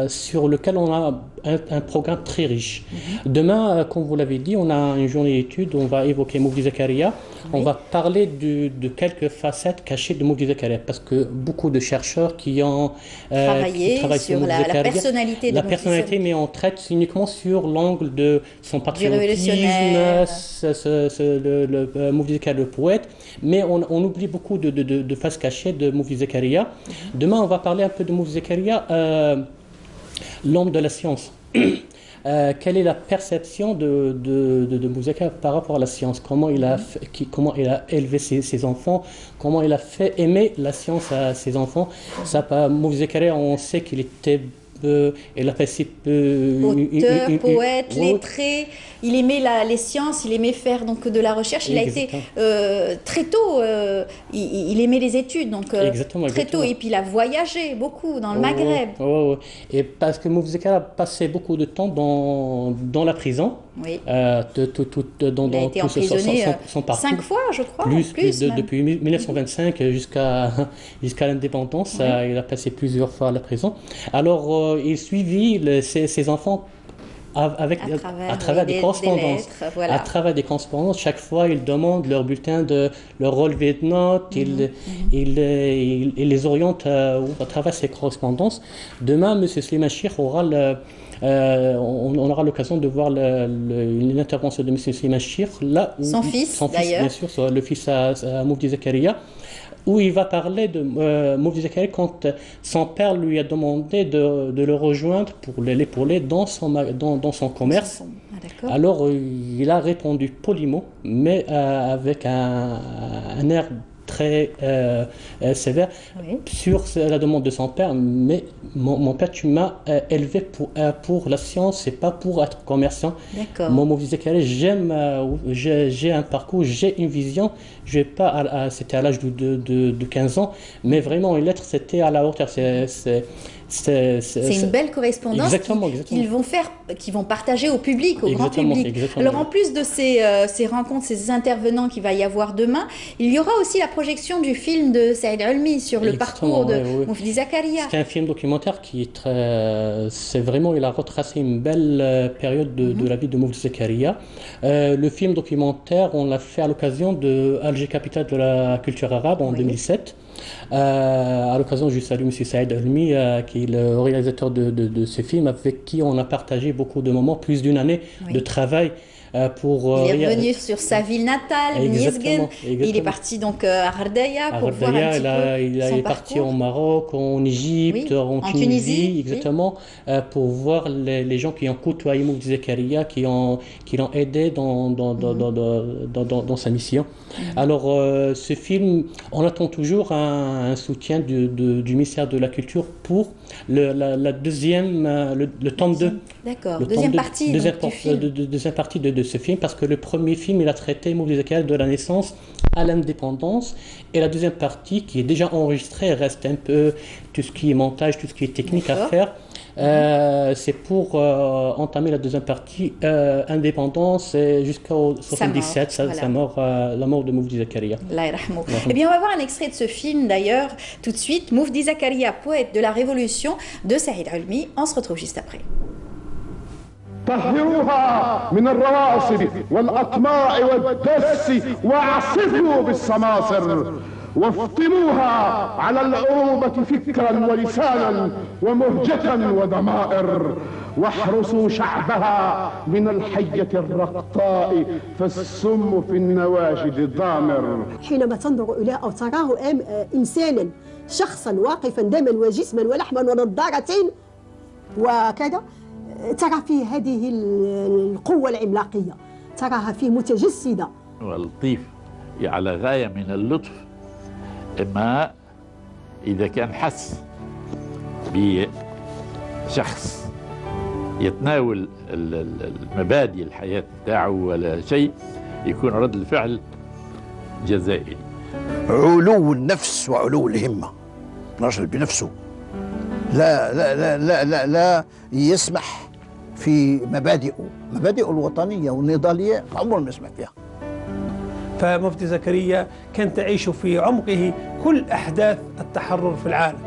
sur lequel on a un programme très riche. Demain, comme vous l'avez dit, on a une journée d'études, on va évoquer Mofdi Zakaria, on va parler de quelques facettes cachées de Mofdi Zakaria, parce que beaucoup de chercheurs qui ont travaillé sur la personnalité de Mofdi Zakaria, mais on traite uniquement sur l'angle de son patriotisme, Mofdi Zakaria le poète, mais on oublie beaucoup de faces cachées de Mofdi Zakaria. Demain, on va parler un peu de Mofdi Zakaria, l'homme de la science. Quelle est la perception de Mofdi Zakaria par rapport à la science? Comment il a élevé ses enfants? Comment il a fait aimer la science à ses enfants? Mofdi Zakaria, on sait qu'il était il a passé auteur, poète, lettré. Il aimait les sciences, il aimait faire donc de la recherche. Il a été très tôt, il aimait les études, donc très tôt. Et puis il a voyagé beaucoup dans le Maghreb. Et parce que Mofdi Zakaria a passé beaucoup de temps dans la prison. Oui. Il a été emprisonné son parcours. 5 fois, je crois. Depuis 1925 jusqu'à l'indépendance, il a passé plusieurs fois à la prison. Alors, il suivit ses enfants à travers des correspondances. Lettres, voilà. À travers des correspondances, chaque fois, il demande leur bulletin, leur relevé de notes, il les oriente à travers ces correspondances. Demain, M. Slimane Chikh aura on aura l'occasion de voir l'intervention de M. Slimane Chikh, là où son fils, bien sûr, le fils à Mofdi Zakaria, où il va parler de Mofdi Zakaria quand son père lui a demandé de le rejoindre pour l'épauler dans son commerce. Alors il a répondu poliment, mais avec un air très sévère sur la demande de son père. Mais mon père, tu m'as élevé pour la science et pas pour être commerçant. D'accord. Moi, Moufdi Zakaria, j'ai un parcours, j'ai une vision. Je vais pas, c'était à l'âge de 15 ans, mais vraiment une lettre, c'était à la hauteur. C'est une belle correspondance exactement. qu'ils vont partager au public, au grand public. Exactement. Alors en plus de ces rencontres, ces intervenants qu'il va y avoir demain, il y aura aussi la projection du film de Saïd Ulmi sur le parcours de Moufdi Zakaria. C'est un film documentaire qui est très... C'est vraiment, il a retracé une belle période de la vie de Moufdi Zakaria. Le film documentaire, on l'a fait à l'occasion de Alger, capitale de la culture arabe, en 2007. À l'occasion, je salue M. Saïd Ulmi, qui est le réalisateur de ce film, avec qui on a partagé beaucoup de moments, plus d'une année de travail. Il est revenu sur sa ville natale, Niezgen. Il est parti donc à Ardaya pour voir un petit peu il est parti au Maroc, en Égypte, en Tunisie, exactement, pour voir les gens qui ont côtoyé Moufdi Zakaria, qui l'ont aidé dans sa mission. Alors, ce film, on attend toujours un soutien du ministère de la Culture pour la deuxième, le tome 2. D'accord, deuxième partie de ce film, parce que le premier film, il a traité Moufdi Zakaria de la naissance à l'indépendance, et la deuxième partie, qui est déjà enregistrée, reste un peu tout ce qui est montage, tout ce qui est technique à faire. C'est pour entamer la deuxième partie, indépendance, jusqu'au 77, sa mort, la mort de Moufdi Zakaria. Eh bien, on va voir un extrait de ce film d'ailleurs tout de suite. Moufdi Zakaria, poète de la Révolution, de Saïd Ulmi. On se retrouve juste après. طهروها من الرواسب والأطماع والدس واعصفوا بالسماصر وافطموها على العروبة فكرا ولسانا ومهجة وضمائر واحرسوا شعبها من الحية الرقطاء فالسم في النواجد الضامر. حينما تنظر إليه أو تراه إنسانا شخصا واقفا دما وجسما ولحما ونضارة وكذا، ترى فيه هذه القوة العملاقية، تراها فيه متجسدة. واللطيف على غاية من اللطف ما إذا كان حس بشخص يتناول المبادئ الحياة بتاعه ولا شيء، يكون رد الفعل جزائري. علو النفس وعلو الهمة، رجل بنفسه لا يسمح في مبادئه الوطنية والنضالية، عمره ما يسمح فيها. فمفتي زكريا كان تعيش في عمقه كل أحداث التحرر في العالم.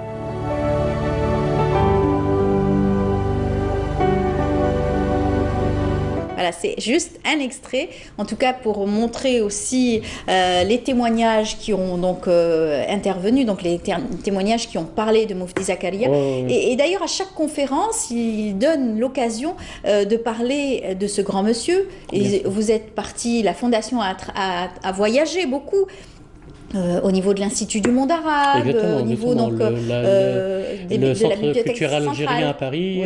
Voilà, c'est juste un extrait, en tout cas pour montrer aussi les témoignages qui ont donc intervenu, donc les témoignages qui ont parlé de Moufdi Zakaria. Et d'ailleurs, à chaque conférence, il donne l'occasion de parler de ce grand monsieur. Et vous êtes parti, la Fondation a voyagé beaucoup. Au niveau de l'Institut du monde arabe, au niveau donc, le Centre culturel algérien à Paris,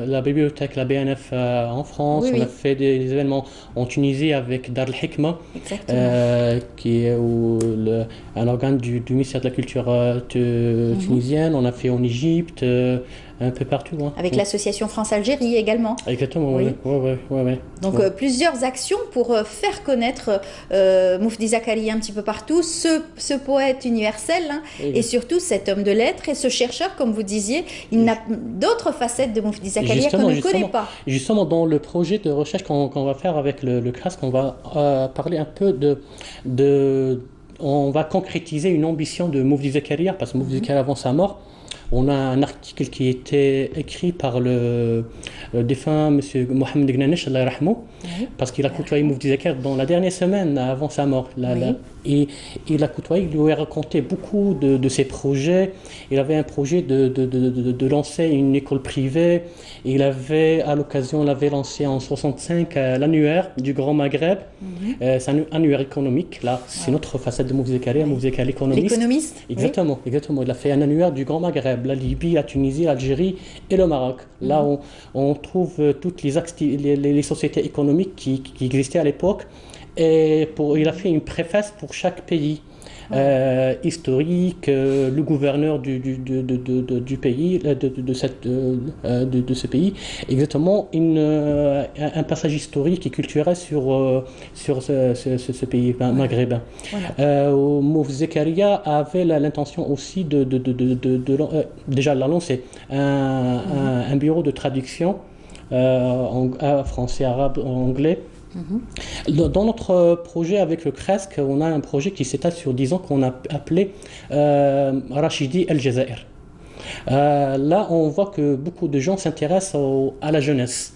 la bibliothèque, la BNF en France, on a fait des événements en Tunisie avec Dar al-Hikma, qui est un organe du ministère de la Culture tunisienne, on a fait en Égypte, un peu partout. Avec l'association France-Algérie également. Exactement, oui. Donc plusieurs actions pour faire connaître Moufdi Zakaria un petit peu partout, ce poète universel, et surtout cet homme de lettres et ce chercheur, comme vous disiez, il n'a d'autres facettes de Moufdi Zakaria qu'on ne connaît pas. Justement, dans le projet de recherche qu'on va faire avec le CRASC, on va parler un peu on va concrétiser une ambition de Moufdi Zakaria, parce que Moufdi Zakaria, avant sa mort, on a un article qui a été écrit par le défunt M. Mohamed Gnanish, Allah yarhamou, parce qu'il a côtoyé Moufdi Zakaria dans la dernière semaine avant sa mort. Et il a côtoyé, il lui a raconté beaucoup de ses projets. Il avait un projet de lancer une école privée. Il avait, à l'occasion, on l'avait lancé en 65 l'annuaire du Grand Maghreb. C'est un annuaire économique. Là, c'est notre facette de Moufdi Zakaria, Moufdi Zakaria l'économiste. L'économiste. Exactement. Il a fait un annuaire du Grand Maghreb, la Libye, la Tunisie, l'Algérie et le Maroc. Là, on trouve toutes les sociétés économiques qui existaient à l'époque. Et il a fait une préface pour chaque pays. historique, le gouverneur du pays, de ce pays, exactement un passage historique et culturel sur ce pays maghrébin. Mouf Zekaria avait l'intention aussi déjà la lancer un bureau de traduction français, arabe, anglais. Dans notre projet avec le CRESC, on a un projet qui s'étale sur 10 ans qu'on a appelé Rachidi El Jazair. Là, on voit que beaucoup de gens s'intéressent à la jeunesse.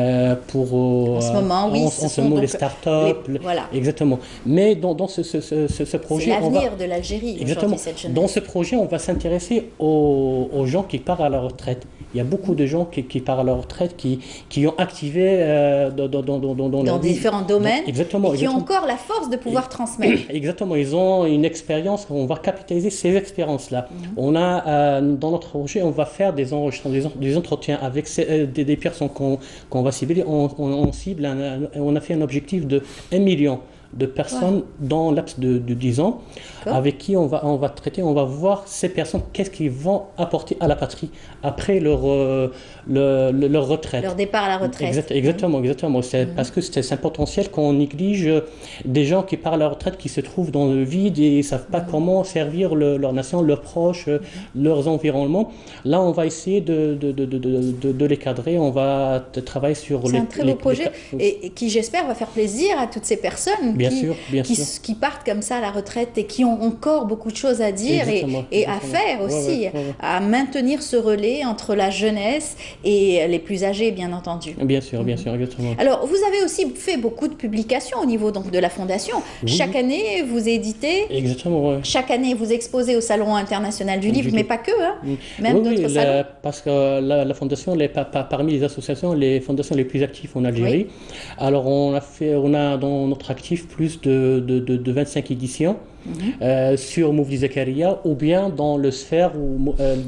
En ce moment, oui, en ce moment, les startups. Voilà. Exactement. Mais dans ce projet. C'est l'avenir de l'Algérie. Exactement. Cette jeunesse. Dans ce projet, on va s'intéresser aux gens qui partent à la retraite. Il y a beaucoup de gens qui partent à la retraite, qui ont activé dans différents domaines, exactement, et qui ont encore la force de pouvoir transmettre. Exactement, ils ont une expérience, on va capitaliser ces expériences-là. On a, dans notre projet, on va faire des enregistrements, des entretiens avec des personnes qu'on va cibler. On cible, on a fait un objectif de 1 million de personnes dans laps de 10 ans, avec qui on va traiter, on va voir ces personnes, qu'est-ce qu'ils vont apporter à la patrie après leur retraite. Leur départ à la retraite. Exactement. Parce que c'est un potentiel qu'on néglige des gens qui partent à la retraite, qui se trouvent dans le vide et ne savent pas comment servir leur nation, leurs proches, leurs environnements. Là, on va essayer de les cadrer, on va travailler sur C'est un très beau projet et qui, j'espère, va faire plaisir à toutes ces personnes qui partent comme ça à la retraite et qui ont encore beaucoup de choses à dire et à faire aussi, à maintenir ce relais entre la jeunesse et les plus âgés, bien entendu. Bien sûr, exactement. Alors, vous avez aussi fait beaucoup de publications au niveau donc, de la Fondation. Chaque année, vous éditez. Exactement, Chaque année, vous exposez au Salon international du livre, mais pas que, même d'autres salons. Parce que la Fondation, parmi les associations, les fondations les plus actives en Algérie. Alors, on a dans notre actif plus de 25 éditions sur Moufdi Zakaria, ou bien dans le sphère,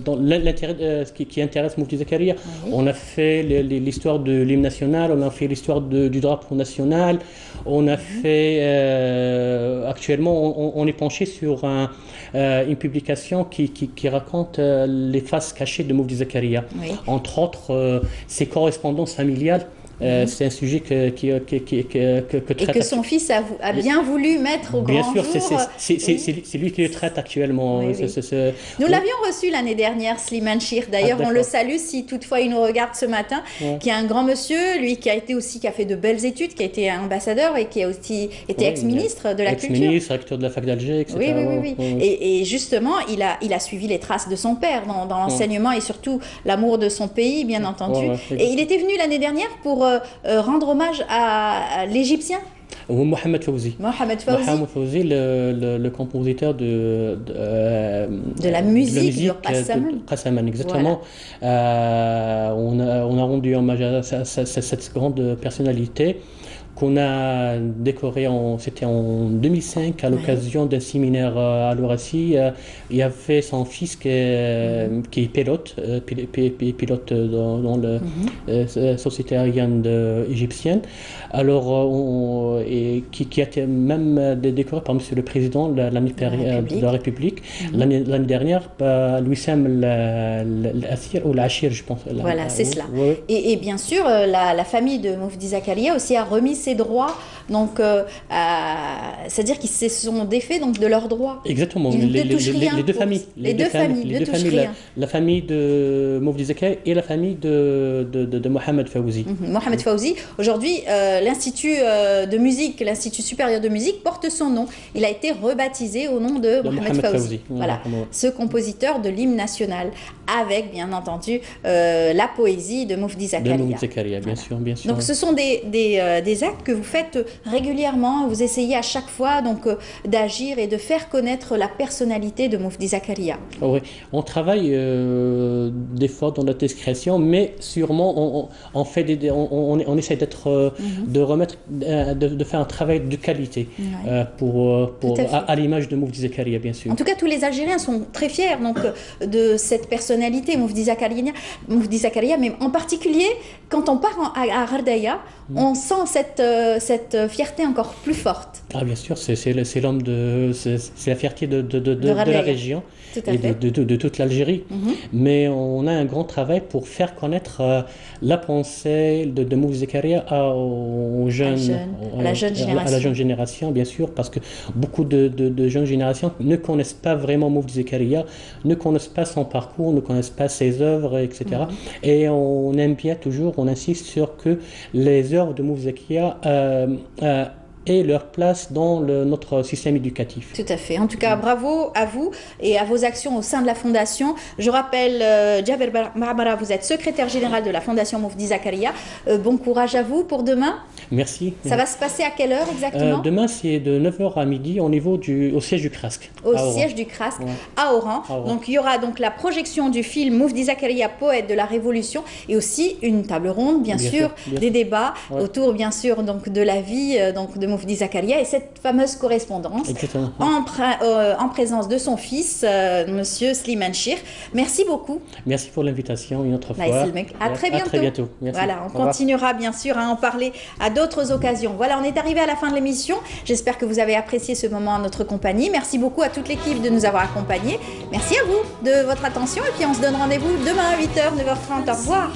dans l'intérêt qui intéresse Moufdi Zakaria. On a fait l'histoire de l'hymne national, on a fait l'histoire du drapeau national, on a fait, actuellement, on est penché sur une publication qui raconte les faces cachées de Moufdi Zakaria. Entre autres, ses correspondances familiales. C'est un sujet que traite. Et que son fils a bien voulu mettre au grand jour. Bien sûr, c'est lui qui le traite actuellement. Nous l'avions reçu l'année dernière, Slimane Chir. D'ailleurs, on le salue si toutefois il nous regarde ce matin, qui est un grand monsieur, lui qui a fait de belles études, qui a été ambassadeur et qui a aussi été ex-ministre de la culture. Ex-ministre, recteur de la fac d'Alger, etc. Oui. Et justement, il a suivi les traces de son père dans l'enseignement et surtout l'amour de son pays, bien entendu. Et il était venu l'année dernière pour rendre hommage à l'Égyptien Mohamed Fawzi. Mohamed Fawzi, le compositeur de la musique de Qassaman, exactement. Voilà. On a rendu hommage à cette grande personnalité qu'on a décoré, c'était en 2005 à l'occasion d'un séminaire à l'Ourassi. Il y avait son fils qui est pilote dans la société aérienne égyptienne. Alors, qui a été même décoré par Monsieur le Président de la République. L'année dernière, Louis-Sam l'Assir ou l'Achir, je pense. Voilà, c'est cela. Et bien sûr, la famille de Moufdi Zakaria aussi a remis ses droits, donc c'est-à-dire qu'ils se sont défaits donc de leurs droits. Exactement. Les deux familles. La famille de Moufdi Zakaria et la famille de Mohamed Fawzi. Mohamed Fawzi. Aujourd'hui, l'Institut de musique, l'Institut supérieur de musique porte son nom. Il a été rebaptisé au nom de Mohamed Fawzi. Voilà, ce compositeur de l'hymne national, avec bien entendu la poésie de Moufdi Zakaria. De Moufdi Zakaria, bien sûr. Donc ce sont des actes que vous faites régulièrement. Vous essayez à chaque fois donc d'agir et de faire connaître la personnalité de Moufdi Zakaria. Oui, on travaille des fois dans la discrétion, mais sûrement on fait on essaie d'être de faire un travail de qualité à l'image de Moufdi Zakaria, bien sûr. En tout cas, tous les Algériens sont très fiers donc de cette personnalité, Moufdi Zakaria, mais en particulier quand on part à Ghardaya, on sent cette fierté encore plus forte. Ah, bien sûr, c'est l'homme c'est la fierté de la Rabelais. région Tout à et fait. de toute l'Algérie. Mais on a un grand travail pour faire connaître la pensée de Mouf Zekaria aux jeunes, à la jeune génération. à la jeune génération, bien sûr, parce que beaucoup de jeunes générations ne connaissent pas vraiment Mouf Zekaria, ne connaissent pas son parcours, ne connaissent pas ses œuvres, etc. Et on aime bien toujours, on insiste sur que les œuvres de Mouf Zekaria et leur place dans notre système éducatif. Tout à fait. En tout cas, bravo à vous et à vos actions au sein de la Fondation. Je rappelle, Djaber Marmara, vous êtes secrétaire général de la Fondation Moufdi Zakaria. Bon courage à vous pour demain. Merci. Ça va se passer à quelle heure exactement? Demain, c'est de 9h à midi au siège du CRASC. Au siège du CRASC, à Oran. Donc il y aura donc la projection du film Moufdi Zakaria, poète de la Révolution, et aussi une table ronde, bien sûr, des débats autour, bien sûr, donc de la vie donc de Moufdi Zakaria et cette fameuse correspondance en présence de son fils, Monsieur Slimane Chir. Merci beaucoup. Merci pour l'invitation une autre fois. À très bientôt. À très bientôt. Merci. Voilà, on continuera bien sûr à en parler à d'autres occasions. Voilà, on est arrivé à la fin de l'émission. J'espère que vous avez apprécié ce moment en notre compagnie. Merci beaucoup à toute l'équipe de nous avoir accompagnés. Merci à vous de votre attention et puis on se donne rendez-vous demain à 8h, 9h30. Au revoir.